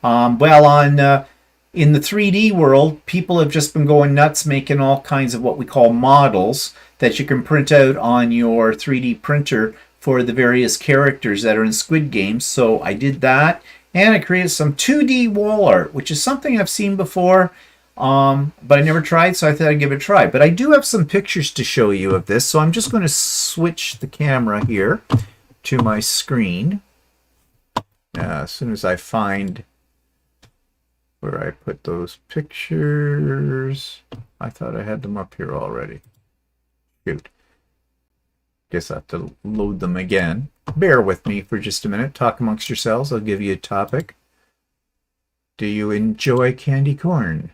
In the 3D world, people have just been going nuts making all kinds of what we call models that you can print out on your 3D printer for the various characters that are in Squid Games. So I did that, and I created some 2D wall art, which is something I've seen before, but I never tried, so I thought I'd give it a try. But I do have some pictures to show you of this, so I'm just going to switch the camera here to my screen. As soon as I find where I put those pictures, I thought I had them up here already. Shoot. Guess I have to load them again. Bear with me for just a minute. Talk amongst yourselves. I'll give you a topic. Do you enjoy candy corn?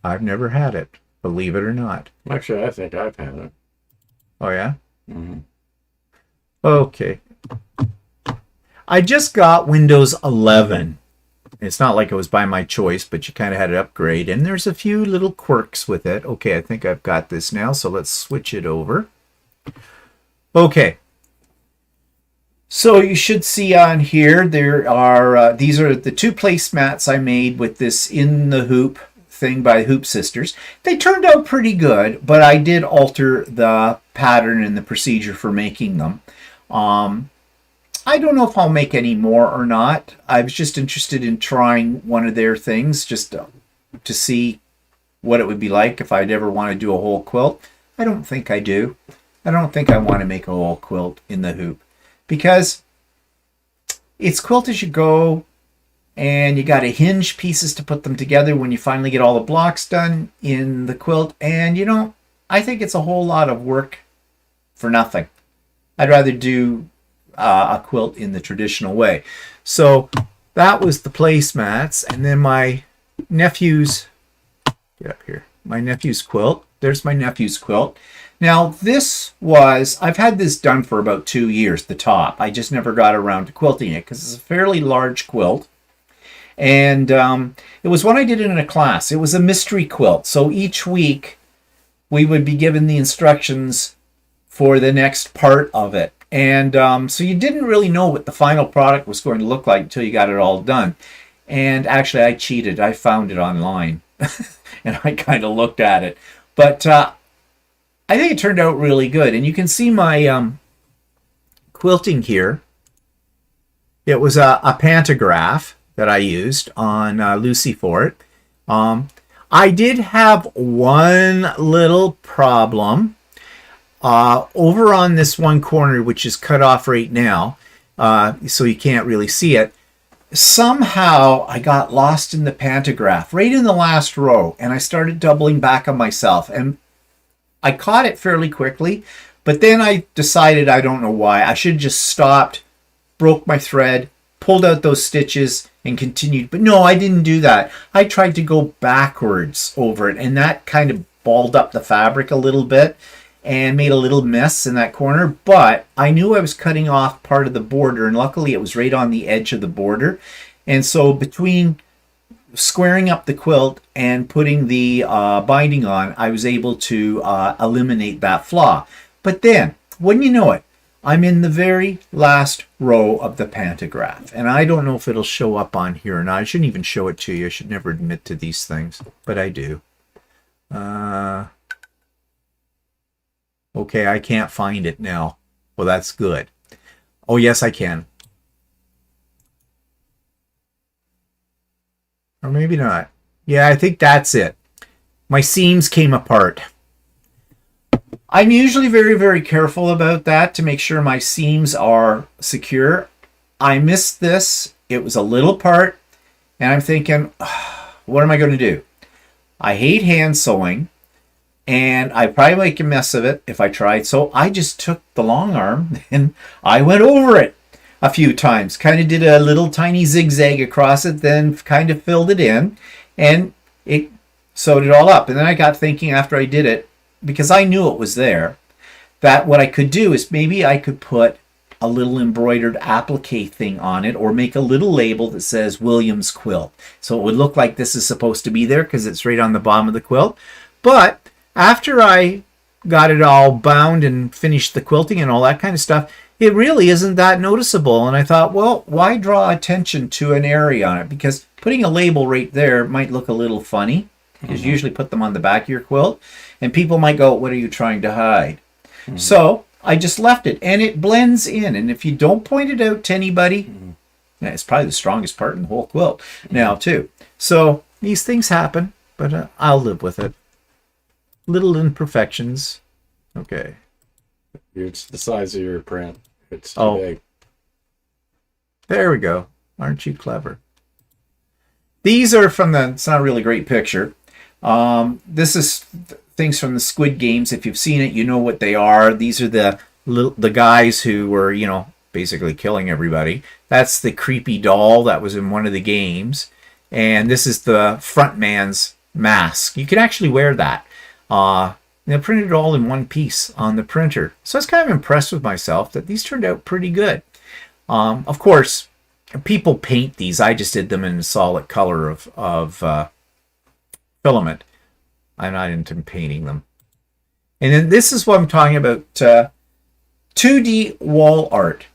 I've never had it, believe it or not. Actually, I think I've had it. Oh, yeah? Mm-hmm. Okay. I just got Windows 11. It's not like it was by my choice, but you kind of had to upgrade. And there's a few little quirks with it. Okay, I think I've got this now, so let's switch it over. Okay. So you should see on here, there are, these are the two placemats I made with this In the Hoop thing by Hoop Sisters. They turned out pretty good, but I did alter the pattern and the procedure for making them. I don't know if I'll make any more or not. I was just interested in trying one of their things just to see what it would be like if I'd ever want to do a whole quilt. I don't think I do. I don't think I want to make a whole quilt in the Hoop because it's quilt as you go, and you got to hinge pieces to put them together when you finally get all the blocks done in the quilt. And, you know, I think it's a whole lot of work for nothing. I'd rather do a quilt in the traditional way. So that was the placemats. And then my nephew's, get up here, my nephew's quilt. There's my nephew's quilt. Now this was, I've had this done for about 2 years, the top. I just never got around to quilting it because it's a fairly large quilt. And it was one I did in a class. It was a mystery quilt. So each week we would be given the instructions for the next part of it. And so you didn't really know what the final product was going to look like until you got it all done. And actually I cheated. I found it online and I kind of looked at it. But I think it turned out really good. And you can see my quilting here. It was a pantograph that I used on Lucey for it. I did have one little problem. Over on this one corner, which is cut off right now, so you can't really see it, somehow I got lost in the pantograph right in the last row, and I started doubling back on myself, and I caught it fairly quickly, but then I decided, I don't know why, I should have just stopped, broke my thread, pulled out those stitches, and continued. But no, I didn't do that. I tried to go backwards over it, and that kind of balled up the fabric a little bit and made a little mess in that corner. But I knew I was cutting off part of the border, and luckily it was right on the edge of the border. And so between squaring up the quilt and putting the binding on, I was able to eliminate that flaw. But then, wouldn't you know it, I'm in the very last row of the pantograph, and I don't know if it'll show up on here or not. I shouldn't even show it to you. I should never admit to these things, but I do. Okay, I can't find it now. Well, that's good. Oh, yes, I can. Or maybe not. Yeah, I think that's it. My seams came apart. I'm usually very, very careful about that to make sure my seams are secure. I missed this. It was a little part, and I'm thinking, what am I going to do? I hate hand sewing, and I'd probably make a mess of it if I tried. So I just took the long arm and I went over it a few times. Kind of did a little tiny zigzag across it, then kind of filled it in, and it sewed it all up. And then I got thinking after I did it, because I knew it was there, that what I could do is maybe I could put a little embroidered applique thing on it, or make a little label that says Williams Quilt. So it would look like this is supposed to be there because it's right on the bottom of the quilt. But after I got it all bound and finished the quilting and all that kind of stuff, it really isn't that noticeable. And I thought, well, why draw attention to an area on it? Because putting a label right there might look a little funny, because you usually put them on the back of your quilt, and people might go, what are you trying to hide? So I just left it, and it blends in. And if you don't point it out to anybody, it's probably the strongest part in the whole quilt now too. So these things happen, but I'll live with it. Little imperfections. Okay. It's the size of your print. It's too big. There we go. Aren't you clever? These are from the, it's not a really great picture. This is things from the Squid Games. If you've seen it, you know what they are. These are the guys who were, you know, basically killing everybody. That's the creepy doll that was in one of the games. And this is the front man's mask. You can actually wear that. They printed it all in one piece on the printer. So I was kind of impressed with myself that these turned out pretty good. Of course, people paint these. I just did them in a solid color of filament. I'm not into painting them. And then this is what I'm talking about, 2D wall art.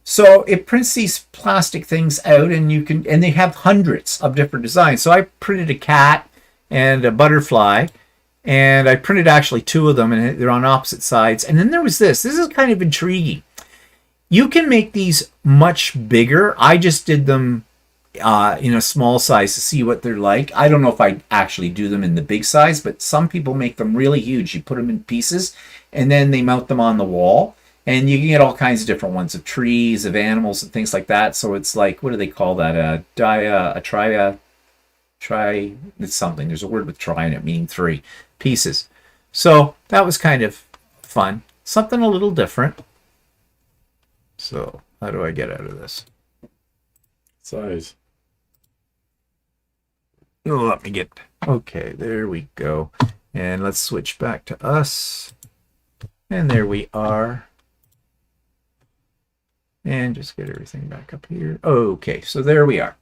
So it prints these plastic things out, and you can, and they have hundreds of different designs. So I printed a cat and a butterfly, and I printed actually two of them, and they're on opposite sides. And then there was this. This is kind of intriguing. You can make these much bigger. I just did them in a small size to see what they're like. I don't know if I actually do them in the big size, but some people make them really huge. You put them in pieces, and then they mount them on the wall. And you can get all kinds of different ones, of trees, of animals, and things like that. So it's like, what do they call that? It's something. There's a word with tri in it, meaning three pieces. So that was kind of fun. Something a little different. So how do I get out of this? Size. Oh, let me get... Okay, there we go. And let's switch back to us. And there we are. And just get everything back up here. Okay, so there we are.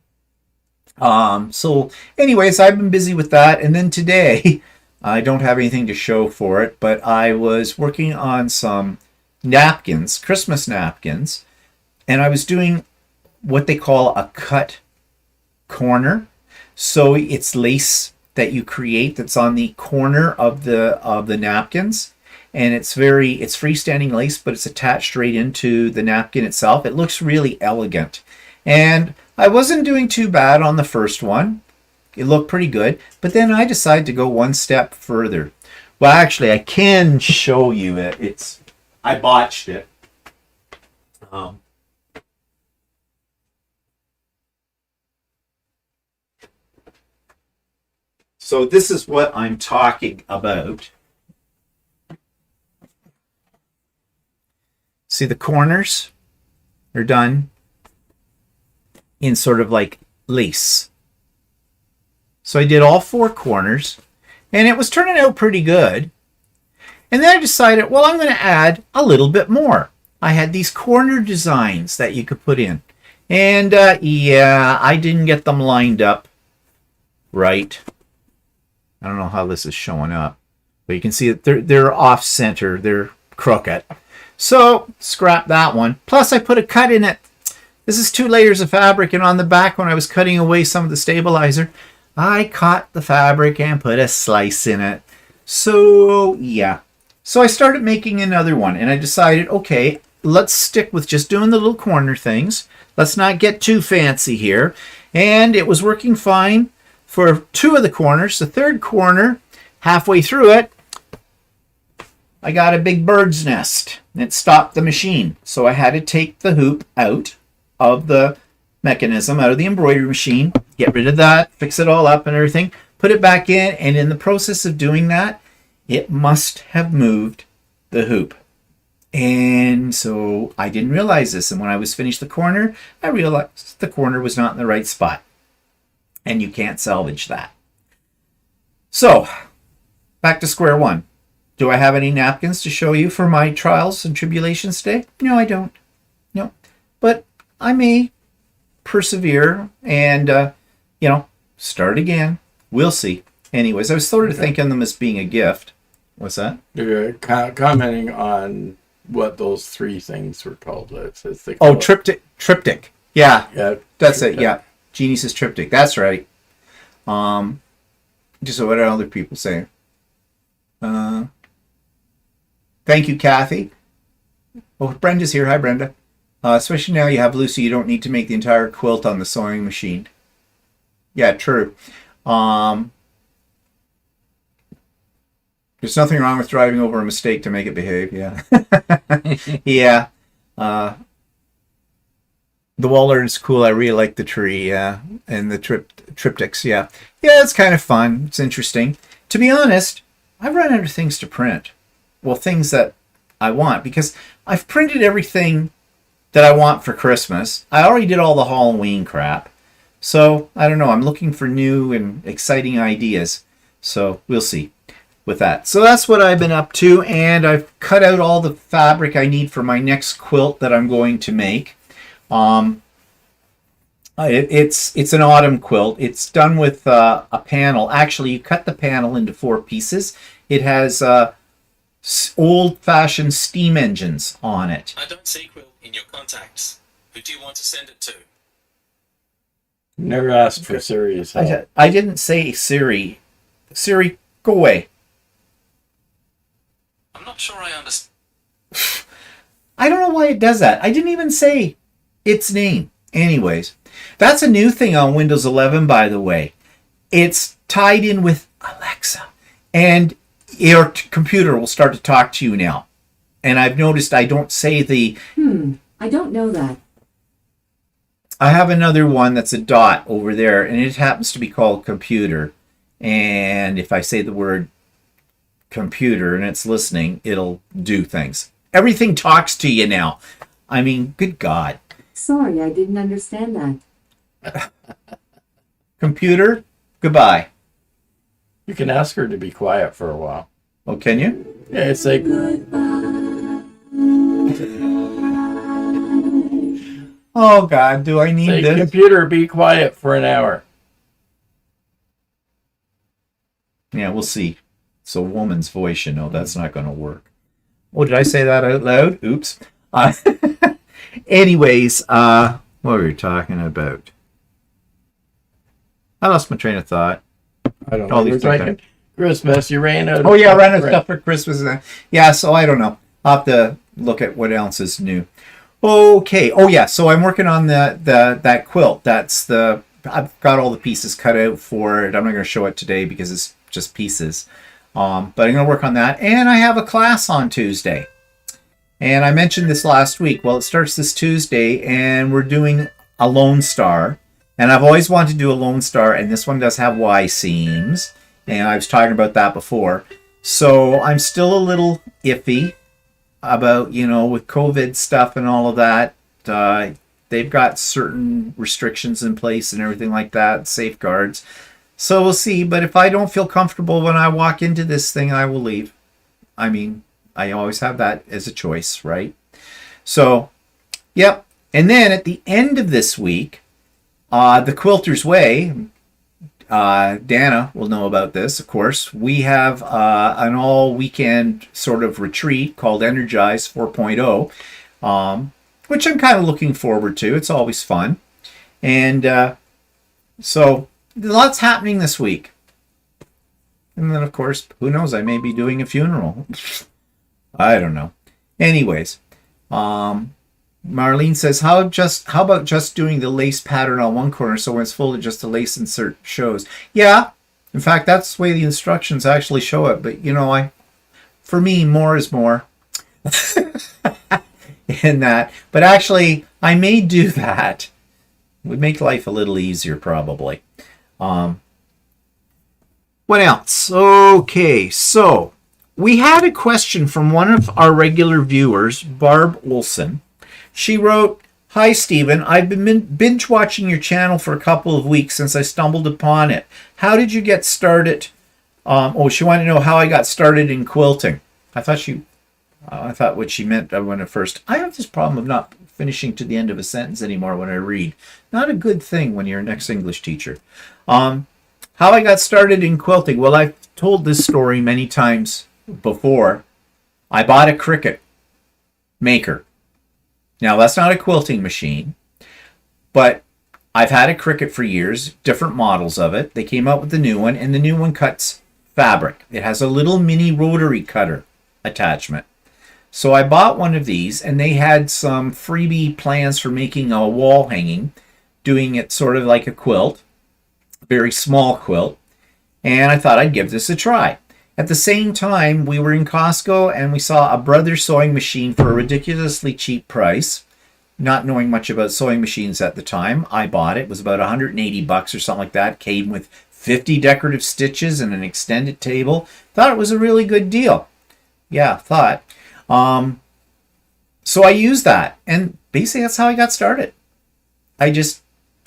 So anyways, I've been busy with that. And then today, I don't have anything to show for it, but I was working on some napkins, Christmas napkins, and I was doing what they call a cut corner. So it's lace that you create that's on the corner of the napkins. And it's freestanding lace, but it's attached right into the napkin itself. It looks really elegant. And I wasn't doing too bad on the first one. It looked pretty good. But then I decided to go one step further. Well, actually, I can show you it. I botched it. So this is what I'm talking about. See, the corners are done in sort of like lace. So I did all four corners, and it was turning out pretty good. And then I decided, well, I'm going to add a little bit more. I had these corner designs that you could put in. And yeah, I didn't get them lined up right. I don't know how this is showing up, but you can see that they're off center. They're crooked. So, scrap that one. Plus, I put a cut in it. This is 2 layers of fabric, and on the back, when I was cutting away some of the stabilizer, I caught the fabric and put a slice in it. So, yeah. So I started making another one, and I decided, okay, let's stick with just doing the little corner things. Let's not get too fancy here. And it was working fine for 2 of the corners. The third corner, halfway through it, I got a big bird's nest. It stopped the machine. So I had to take the hoop out of the mechanism, out of the embroidery machine, get rid of that, fix it all up and everything, put it back in, and in the process of doing that, it must have moved the hoop. And so I didn't realize this. And when I was finished the corner, I realized the corner was not in the right spot. And you can't salvage that. So, back to square one. Do I have any napkins to show you for my trials and tribulations today? No, I don't. No. But I may persevere and, start again. We'll see. Anyways, I was sort of thinking them as being a gift. What's that? You're commenting on what those 3 things were called. Triptych. Yeah. Yeah. That's it. Yeah. Jeannie says triptych. That's right. Just what are other people saying? Thank you, Kathy. Oh, Brenda's here. Hi, Brenda. Especially now you have Lucey, you don't need to make the entire quilt on the sewing machine. Yeah, true. There's nothing wrong with driving over a mistake to make it behave. Yeah. Yeah. The wall art is cool. I really like the tree. Yeah. And the triptychs. Yeah. Yeah, it's kind of fun. It's interesting. To be honest, I've run out of things to print. Well, things that I want, because I've printed everything that I want for Christmas. I already did all the Halloween crap. So, I don't know. I'm looking for new and exciting ideas. So, we'll see with that. So, that's what I've been up to. And I've cut out all the fabric I need for my next quilt that I'm going to make. It's an autumn quilt. It's done with a panel. Actually, you cut the panel into 4 pieces. It has old-fashioned steam engines on it. I don't see Quilt in your contacts. Who do you want to send it to? Never asked for Siri's help. I didn't say Siri. Siri, go away. I'm not sure I understand. I don't know why it does that. I didn't even say its name. Anyways, that's a new thing on Windows 11, by the way. It's tied in with Alexa. And your computer will start to talk to you now. And I've noticed I don't say the... I don't know that. I have another one that's a dot over there, and it happens to be called computer. And if I say the word computer and it's listening, it'll do things. Everything talks to you now. I mean, good God. Sorry, I didn't understand that. Computer, goodbye. You can ask her to be quiet for a while. Oh, can you? Yeah, it's like... Oh, God, do I need Say, this? computer, be quiet for an hour. Yeah, we'll see. It's a woman's voice, you know. That's not going to work. Oh, did I say that out loud? Oops. Anyways, what were we talking about? I lost my train of thought. I don't know. All these We're talking Christmas. You ran out of... Oh, yeah, ran out of stuff for Christmas. Yeah, so I don't know. I'll have to look at what else is new. Okay. Oh, yeah, so I'm working on that quilt. That's the... I've got all the pieces cut out for it. I'm not going to show it today because it's just pieces. But I'm going to work on that. And I have a class on Tuesday. And I mentioned this last week. Well, it starts this Tuesday, and we're doing a Lone Star. And I've always wanted to do a Lone Star, and this one does have Y seams. And I was talking about that before. So I'm still a little iffy about, with COVID stuff and all of that. They've got certain restrictions in place and everything like that, safeguards. So we'll see. But if I don't feel comfortable when I walk into this thing, I will leave. I mean, I always have that as a choice, right? So, yep. And then at the end of this week, the Quilter's Way, Dana will know about this, of course. We have an all-weekend sort of retreat called Energize 4.0, which I'm kind of looking forward to. It's always fun. And so, lots happening this week. And then, of course, who knows? I may be doing a funeral. I don't know. Anyways, Marlene says, how about just doing the lace pattern on one corner so when it's folded, just the lace insert shows? Yeah. In fact, that's the way the instructions actually show it. But, for me, more is more. In that. But actually, I may do that. It would make life a little easier, probably. What else? Okay, so we had a question from one of our regular viewers, Barb Olson. She wrote, "Hi, Stephen. I've been binge watching your channel for a couple of weeks since I stumbled upon it. How did you get started?" She wanted to know how I got started in quilting. I thought what she meant when at first. I have this problem of not finishing to the end of a sentence anymore when I read. Not a good thing when you're an ex-English teacher. How I got started in quilting. Well, I've told this story many times before. I bought a Cricut maker. Now, that's not a quilting machine, but I've had a Cricut for years, different models of it. They came out with the new one, and the new one cuts fabric. It has a little mini rotary cutter attachment. So I bought one of these, and they had some freebie plans for making a wall hanging, doing it sort of like a quilt, a very small quilt, and I thought I'd give this a try. At the same time, we were in Costco and we saw a Brothers sewing machine for a ridiculously cheap price. Not knowing much about sewing machines at the time, I bought it. It was about $180 or something like that. Came with 50 decorative stitches and an extended table. Thought it was a really good deal. Yeah, thought. So I used that, and basically that's how I got started. Well,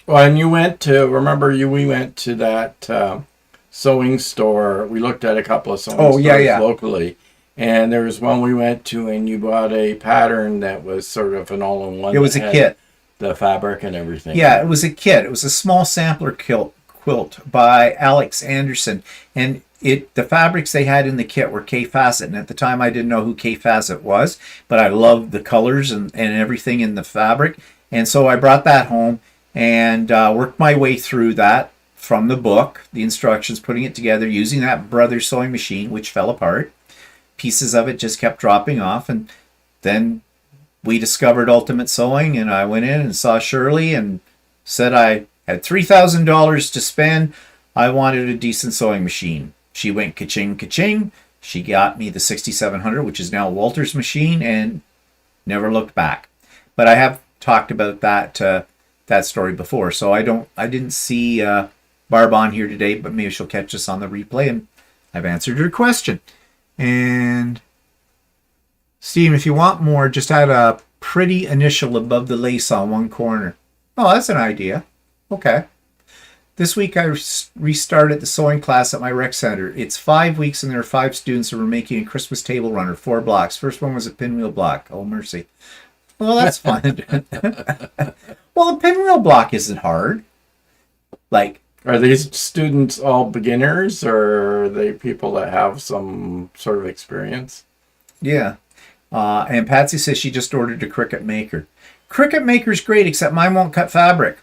and you went to, we went to that sewing store. We looked at a couple of sewing stores locally, and there was one we went to, and you bought a pattern that was sort of an all-in-one. It was a kit. The fabric and everything. Yeah, it was a kit. It was a small sampler quilt by Alex Anderson, and the fabrics they had in the kit were K Facet, and at the time I didn't know who K Facet was, but I loved the colors and everything in the fabric, and so I brought that home and worked my way through that from the book, the instructions, putting it together using that Brothers sewing machine, which fell apart. Pieces of it just kept dropping off, and then we discovered Ultimate Sewing, and I went in and saw Shirley and said I had $3,000 to spend. I wanted a decent sewing machine. She went ka-ching, ka-ching. She got me the 6700, which is now Walter's machine, and never looked back. But I have talked about that story before, so I didn't see Barb on here today, but maybe she'll catch us on the replay, and I've answered her question. And Steve, if you want more, just add a pretty initial above the lace on one corner. Oh, that's an idea. Okay. This week I restarted the sewing class at my rec center. It's 5 weeks and there are 5 students who are making a Christmas table runner, 4 blocks. First one was a pinwheel block. Oh, mercy. Well, that's fun. Well, a pinwheel block isn't hard. Are these students all beginners, or are they people that have some sort of experience? Yeah. And Patsy says she just ordered a Cricut Maker. Cricut Maker's great, except mine won't cut fabric.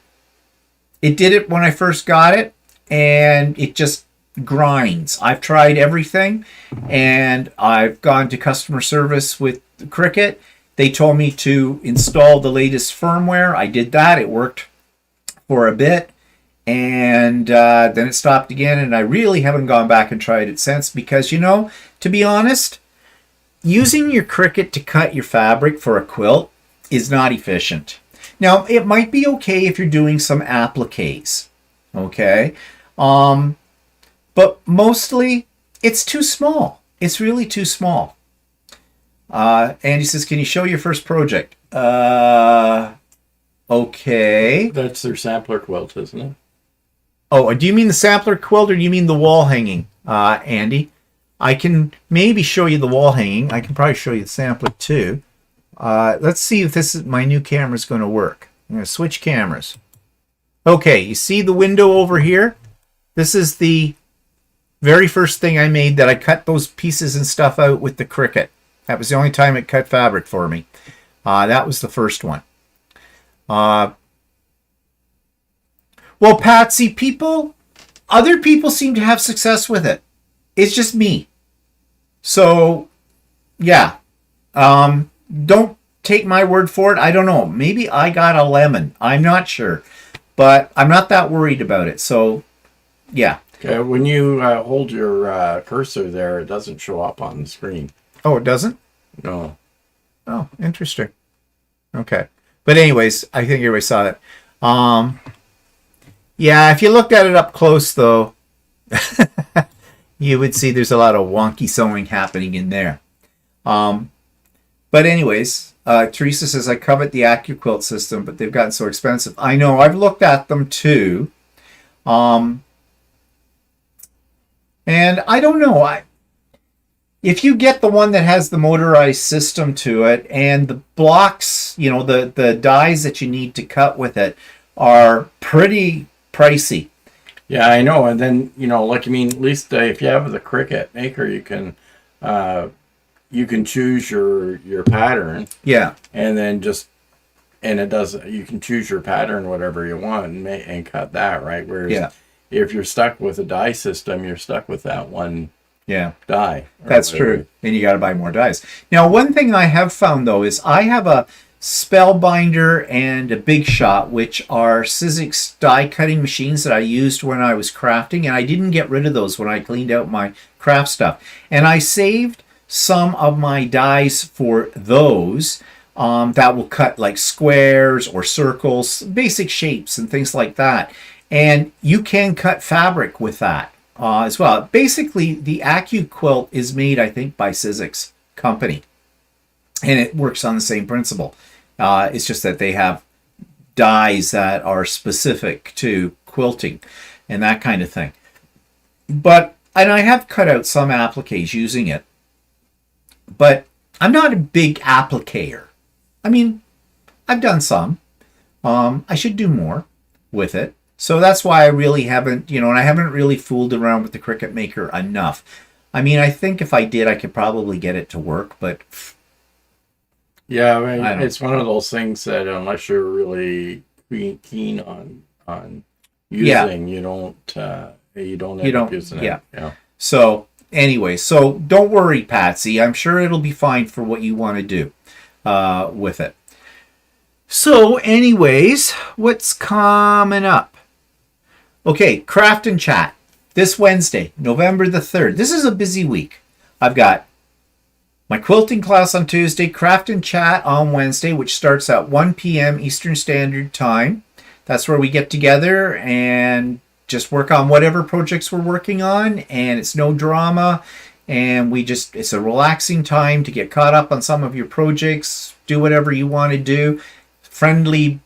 It did it when I first got it, and it just grinds. I've tried everything, and I've gone to customer service with Cricut. They told me to install the latest firmware. I did that. It worked for a bit, and then it stopped again, and I really haven't gone back and tried it since because, to be honest, using your Cricut to cut your fabric for a quilt is not efficient. Now, it might be okay if you're doing some appliques, okay? But mostly, it's too small. It's really too small. Andy says, can you show your first project? Okay. That's their sampler quilt, isn't it? Oh, do you mean the sampler quilt or do you mean the wall hanging, Andy? I can maybe show you the wall hanging. I can probably show you the sampler too. Let's see if my new camera is going to work. I'm going to switch cameras. Okay, you see the window over here? This is the very first thing I made that I cut those pieces and stuff out with the Cricut. That was the only time it cut fabric for me. That was the first one. Well, Patsy, other people seem to have success with it. it's just me. So, yeah. Don't take my word for it. I don't know. Maybe I got a lemon. I'm not sure. But I'm not that worried about it. So, yeah. Okay, when you hold your cursor there, it doesn't show up on the screen. Oh, it doesn't? No. Oh, interesting. Okay. But anyways, I think everybody saw that. Yeah, if you looked at it up close, though, you would see there's a lot of wonky sewing happening in there. But anyways, Teresa says, I covet the AccuQuilt system, but they've gotten so expensive. I know, I've looked at them too. And I don't know. If you get the one that has the motorized system to it and the blocks, the dies that you need to cut with it are pretty pricey. Yeah, I know. And then, at least if you have the Cricut Maker, you can choose your pattern. Yeah. And then you can choose your pattern, whatever you want, and cut that, right? Whereas if you're stuck with a die system, you're stuck with that one die. That's true. And you got to buy more dies. Now, one thing I have found, though, is I have a Spellbinder and a Big Shot, which are Sizzix die cutting machines that I used when I was crafting, and I didn't get rid of those when I cleaned out my craft stuff. And I saved some of my dies for those that will cut like squares or circles, basic shapes and things like that. And you can cut fabric with that as well. Basically, the AccuQuilt is made, I think, by Sizzix company, and it works on the same principle. It's just that they have dies that are specific to quilting and that kind of thing. And I have cut out some appliques using it, but I'm not a big appliquer. I mean, I've done some. I should do more with it. So that's why I really haven't, and I haven't really fooled around with the Cricut Maker enough. I mean, I think if I did, I could probably get it to work, but... Yeah, it's one of those things that unless you're really keen on using, you don't end up using it. Yeah. So anyway, don't worry, Patsy. I'm sure it'll be fine for what you want to do with it. So anyways, what's coming up? Okay, Craft and Chat. This Wednesday, November the 3rd. This is a busy week. I've got my quilting class on Tuesday, Craft and Chat on Wednesday, which starts at 1 p.m. Eastern Standard Time. That's where we get together and just work on whatever projects we're working on, and it's no drama, and it's a relaxing time to get caught up on some of your projects, do whatever you want to do. Friendly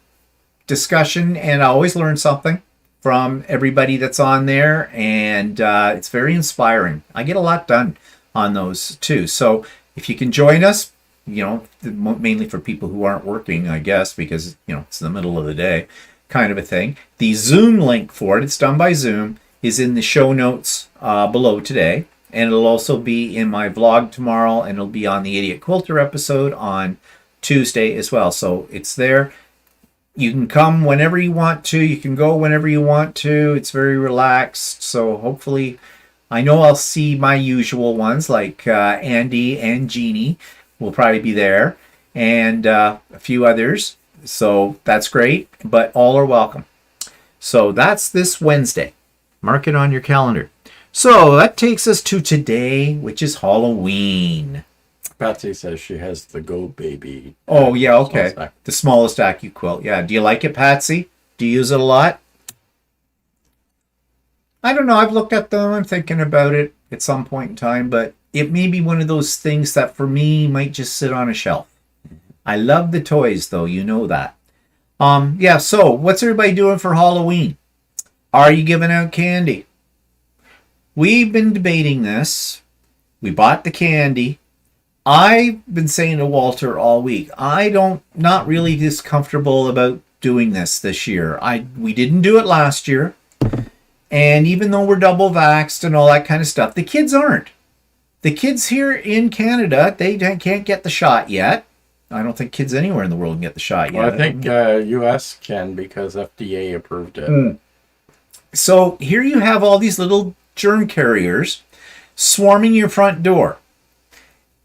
discussion, and I always learn something from everybody that's on there, and it's very inspiring. I get a lot done on those too. So if you can join us, mainly for people who aren't working, I guess, because it's the middle of the day kind of a thing. The Zoom link for it, it's done by Zoom, is in the show notes below today, and it'll also be in my vlog tomorrow, and it'll be on the Idiot Quilter episode on Tuesday as well. So it's there. You can come whenever you want to. You can go whenever you want to. It's very relaxed. So hopefully, I know I'll see my usual ones like Andy and Jeannie will probably be there, and a few others. So that's great, but all are welcome. So that's this Wednesday. Mark it on your calendar. So that takes us to today, which is Halloween. Patsy says she has the Go Baby. Oh, yeah, okay. The smallest AccuQuilt. Yeah. Do you like it, Patsy? Do you use it a lot? I don't know. I've looked at them. I'm thinking about it at some point in time, but it may be one of those things that for me might just sit on a shelf. I love the toys, though. You know that. Yeah, so what's everybody doing for Halloween? Are you giving out candy? We've been debating this. We bought the candy. I've been saying to Walter all week, not really this comfortable about doing this year. We didn't do it last year. And even though we're double vaxxed and all that kind of stuff, the kids aren't. The kids here in Canada, they can't get the shot yet. I don't think kids anywhere in the world can get the shot yet. Well, I think U.S. can because FDA approved it. So here you have all these little germ carriers. swarming your front door.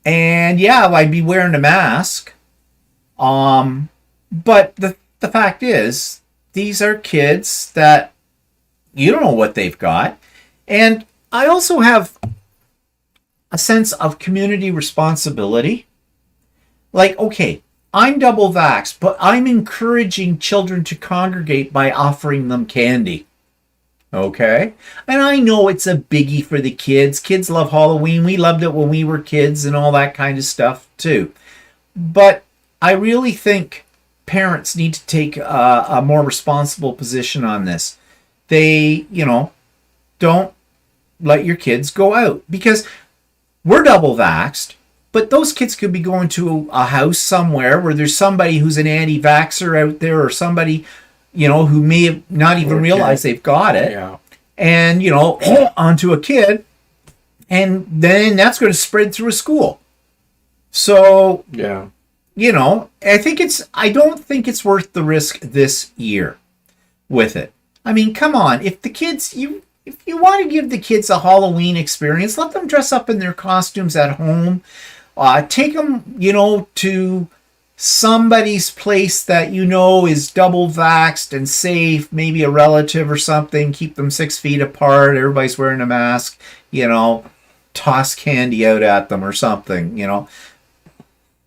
And yeah, I'd be wearing a mask. But the fact is, these are kids that you don't know what they've got. And I also have a sense of community responsibility. Like, okay, I'm double vaxxed, but I'm encouraging children to congregate by offering them candy. Okay? And I know it's a biggie for the kids. Kids love Halloween. We loved it when we were kids and all that kind of stuff too. But I really think parents need to take a more responsible position on this. They, don't let your kids go out, because we're double vaxxed, but those kids could be going to a house somewhere where there's somebody who's an anti-vaxxer out there, or somebody, who may have not even realized they've got it. Yeah. And, onto a kid, and then that's going to spread through a school. So, Yeah. I don't think it's worth the risk this year with it. I mean, come on. If the kids, if you want to give the kids a Halloween experience, let them dress up in their costumes at home. Take them, to somebody's place that is double vaxxed and safe, maybe a relative or something. Keep them 6 feet apart. Everybody's wearing a mask. Toss candy out at them or something.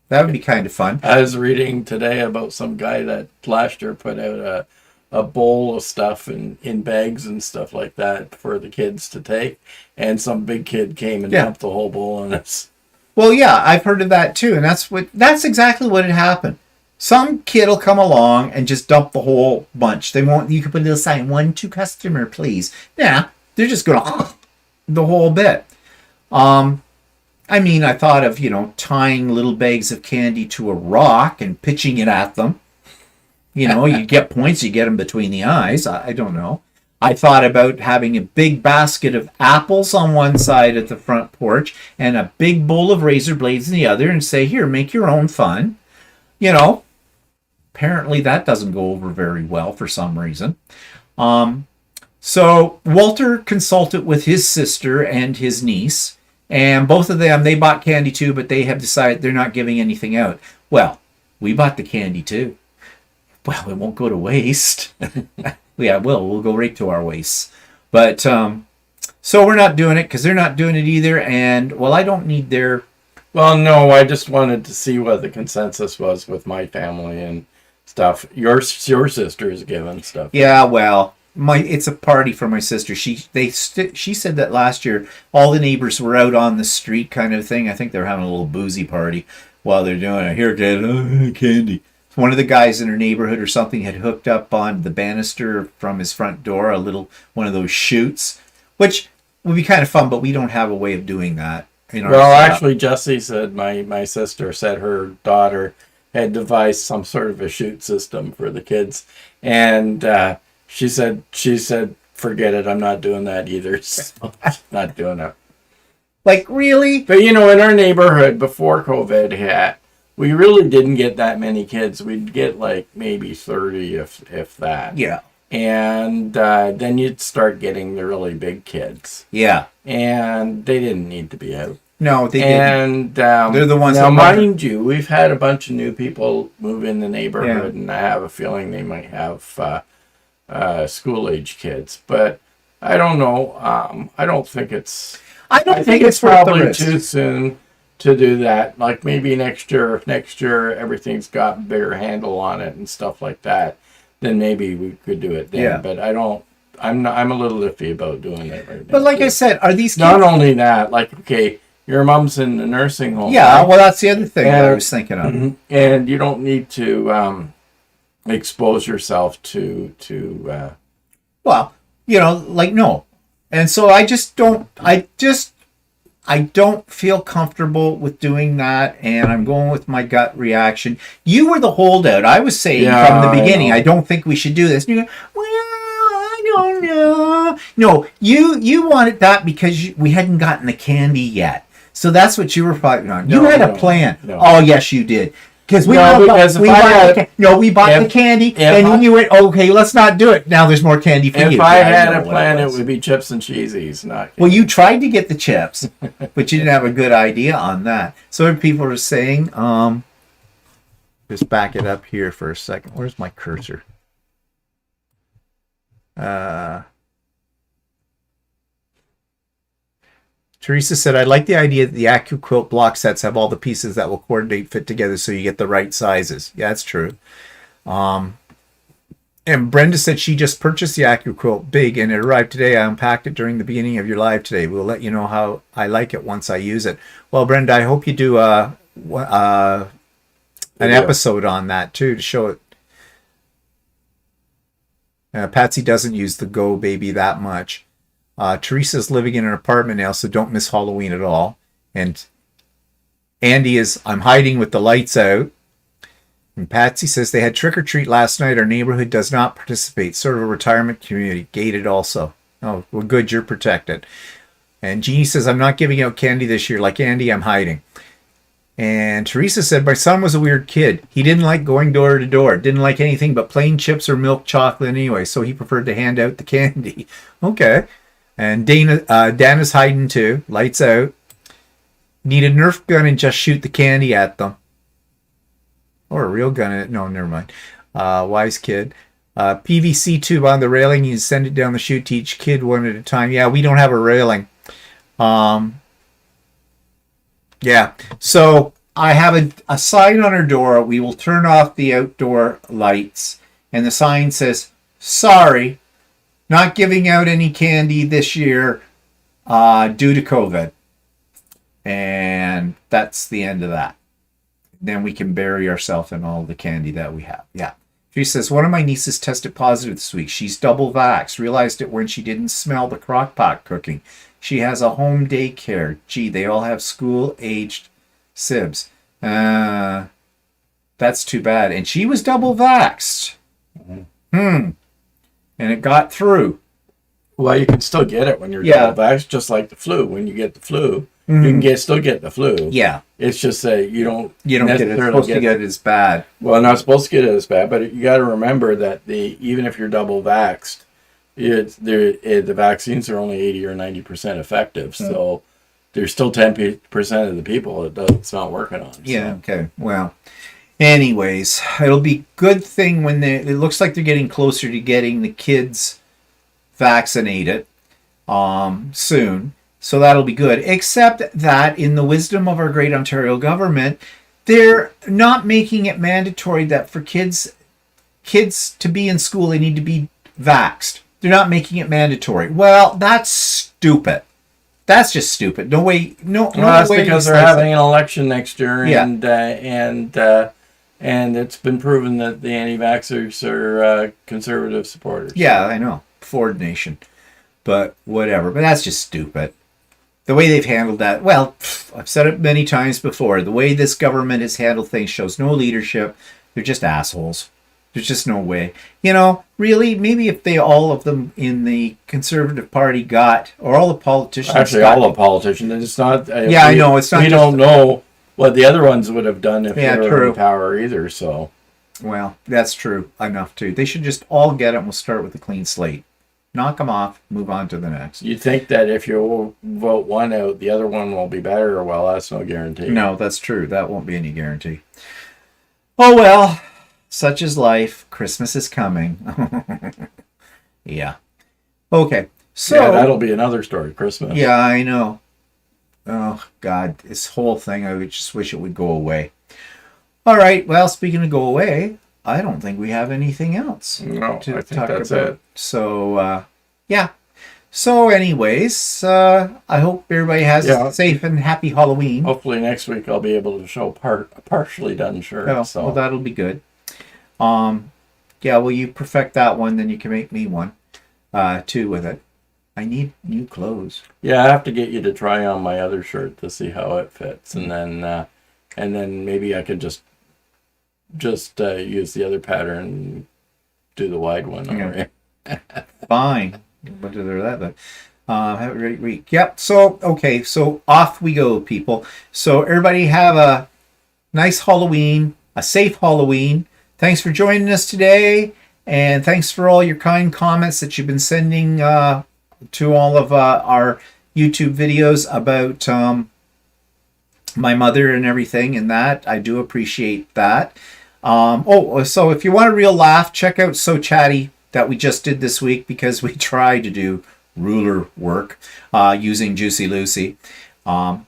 That would be kind of fun. I was reading today about some guy that last year put out a bowl of stuff in bags and stuff like that for the kids to take, and some big kid came and dumped the whole bowl in us. Well, yeah, I've heard of that too, and that's exactly what had happened. Some kid will come along and just dump the whole bunch. They won't. You can put a little sign, 1 to customer, please. Yeah, they're just gonna the whole bit. I thought of, tying little bags of candy to a rock and pitching it at them. You get points, you get them between the eyes. I don't know. I thought about having a big basket of apples on one side at the front porch and a big bowl of razor blades in the other, and say, here, make your own fun. Apparently that doesn't go over very well for some reason. So Walter consulted with his sister and his niece, and both of them, they bought candy too, but they have decided they're not giving anything out. Well, we bought the candy too. Well, it won't go to waste. Yeah, we'll go right to our wastes. But, so we're not doing it because they're not doing it either. And, well, I don't need their... Well, no, I just wanted to see what the consensus was with my family and stuff. Your sister is giving stuff. Yeah, well... it's a party for my sister. She said that last year all the neighbors were out on the street, kind of thing. I think they're having a little boozy party while they're doing it. Here, kid, candy. One of the guys in her neighborhood or something had hooked up on the banister from his front door one of those chutes, which would be kind of fun, but we don't have a way of doing that. Well, actually, Jessie said my sister said her daughter had devised some sort of a chute system for the kids, and She said, forget it. I'm not doing that either. So, not doing it. Like, really? But, in our neighborhood before COVID hit, we really didn't get that many kids. We'd get like maybe 30 if that. Yeah. And then you'd start getting the really big kids. Yeah. And they didn't need to be out. No, they didn't. And they're the ones now, that mind you, we've had a bunch of new people move in the neighborhood, and I have a feeling they might have... school-age kids, but I don't know. I don't think it's. I think it's probably too soon to do that. Like maybe next year, everything's got a bigger handle on it and stuff like that. Then maybe we could do it then. Yeah. But I don't. I'm a little iffy about doing it right now. But like I said, are these kids... Not only that, like, okay, your mom's in the nursing home. Yeah, right? Well, that's the other thing that I was thinking of. And you don't need to expose yourself to well, no. And so I don't feel comfortable with doing that, and I'm going with my gut reaction. You were the holdout. I was saying from the beginning, I don't think we should do this. And you go, well, I don't know. No, you wanted that because we hadn't gotten the candy yet. So that's what you were fighting on. You had a plan. No. Oh, yes, you did. Because we No, bought, because if we I bought had- the, no, we bought the if- candy, if and I- then you went, okay, let's not do it. Now there's more candy for you. If I Yeah, had know a what plan, it was. would be chips and cheesies, not. Well, you tried to get the chips, but you didn't have a good idea on that. So people are saying, just back it up here for a second. Where's my cursor? Teresa said, I like the idea that the AccuQuilt block sets have all the pieces that will coordinate, fit together so you get the right sizes. Yeah, that's true. And Brenda said she just purchased the AccuQuilt Big and it arrived today. I unpacked it during the beginning of your live today. We'll let you know how I like it once I use it. Well, Brenda, I hope you do an episode on that too to show it. Patsy doesn't use the Go Baby that much. Teresa's living in an apartment now, so don't miss Halloween at all. And Andy is, I'm hiding with the lights out. And Patsy says they had trick or treat last night. Our neighborhood does not participate. Sort of a retirement community. Gated also. Oh, well, good. You're protected. And Jeannie says, I'm not giving out candy this year. Like Andy, I'm hiding. And Teresa said, my son was a weird kid. He didn't like going door to door. Didn't like anything but plain chips or milk chocolate anyway. So he preferred to hand out the candy. Okay. And Dana's hiding too. Lights out. Need a Nerf gun and just shoot the candy at them. Or a real gun. No, never mind. Wise kid. PVC tube on the railing. You send it down the chute to each kid one at a time. Yeah, we don't have a railing. Yeah. So I have a sign on our door. We will turn off the outdoor lights. And the sign says, sorry, not giving out any candy this year due to COVID. And that's the end of that. Then we can bury ourselves in all the candy that we have. Yeah. She says, one of my nieces tested positive this week. She's double vaxxed. Realized it when she didn't smell the crock pot cooking. She has a home daycare. Gee, they all have school-aged sibs. That's too bad. And she was double vaxxed. And it got through. Well, you can still get it when you're Yeah. double vaxxed, just like the flu. When you get the flu, you can still get the flu. Yeah. It's just that you don't You don't get it. It's supposed to get it as bad. Well, not supposed to get it as bad, but you got to remember that even if you're double vaxxed, the vaccines are only 80 or 90% effective. So there's still 10% of the people it's not working on. Yeah, okay. Well, anyways, it'll be good thing when it looks like they're getting closer to getting the kids vaccinated soon. So that'll be good. Except that in the wisdom of our great Ontario government, they're not making it mandatory that for kids to be in school, they need to be vaxxed. They're not making it mandatory. Well, that's stupid. That's just stupid. No way. No that's way. because they're having an election next year, Yeah. and it's been proven that the anti-vaxxers are conservative supporters. Yeah, I know. Ford Nation. But whatever. But that's just stupid. The way they've handled that, well, I've said it many times before. The way this government has handled things shows no leadership. They're just assholes. There's just no way. You know, really, maybe if all of them in the Conservative Party got, or all the politicians Actually, got, all the politicians. It's not. I know. It's not. We don't know what the other ones would have done if they were true. in power either. So, well, that's true enough too. They should just all get it and we'll start with a clean slate. Knock them off, move on to the next. you'd think that if you vote one out, the other one will be better. Well, that's no guarantee. No, that's true. That won't be any guarantee. Oh well, such is life. Christmas is coming. Yeah. Okay. So Yeah, that'll be another story. Christmas. yeah, I know. Oh God, this whole thing. I would just wish it would go away. All right. Well, speaking of go away, I don't think we have anything else No, I to think talk that's about. it. So yeah. So anyways, I hope everybody has a safe and happy Halloween. Hopefully next week I'll be able to show a partially done shirt. Oh, so well, that'll be good. Yeah, well, you perfect that one, then you can make me one, too, with it. I need new clothes. yeah, I have to get you to try on my other shirt to see how it fits, and then maybe I could just use the other pattern, and do the wide one. Yeah. Or, Fine. But that. Have a great week. Yep. So okay. So off we go, people. So everybody have a nice Halloween. a safe Halloween. Thanks for joining us today, and thanks for all your kind comments that you've been sending to all of our YouTube videos about my mother and everything, and that I do appreciate that. So if you want a real laugh, check out So Chatty that we just did this week, because we try to do ruler work using Juicy Lucey. So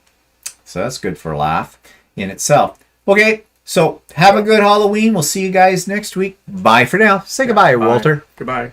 that's good for a laugh in itself. Okay, so have a good Halloween. We'll see you guys next week. Bye for now. Say goodbye, Bye. Walter. Goodbye.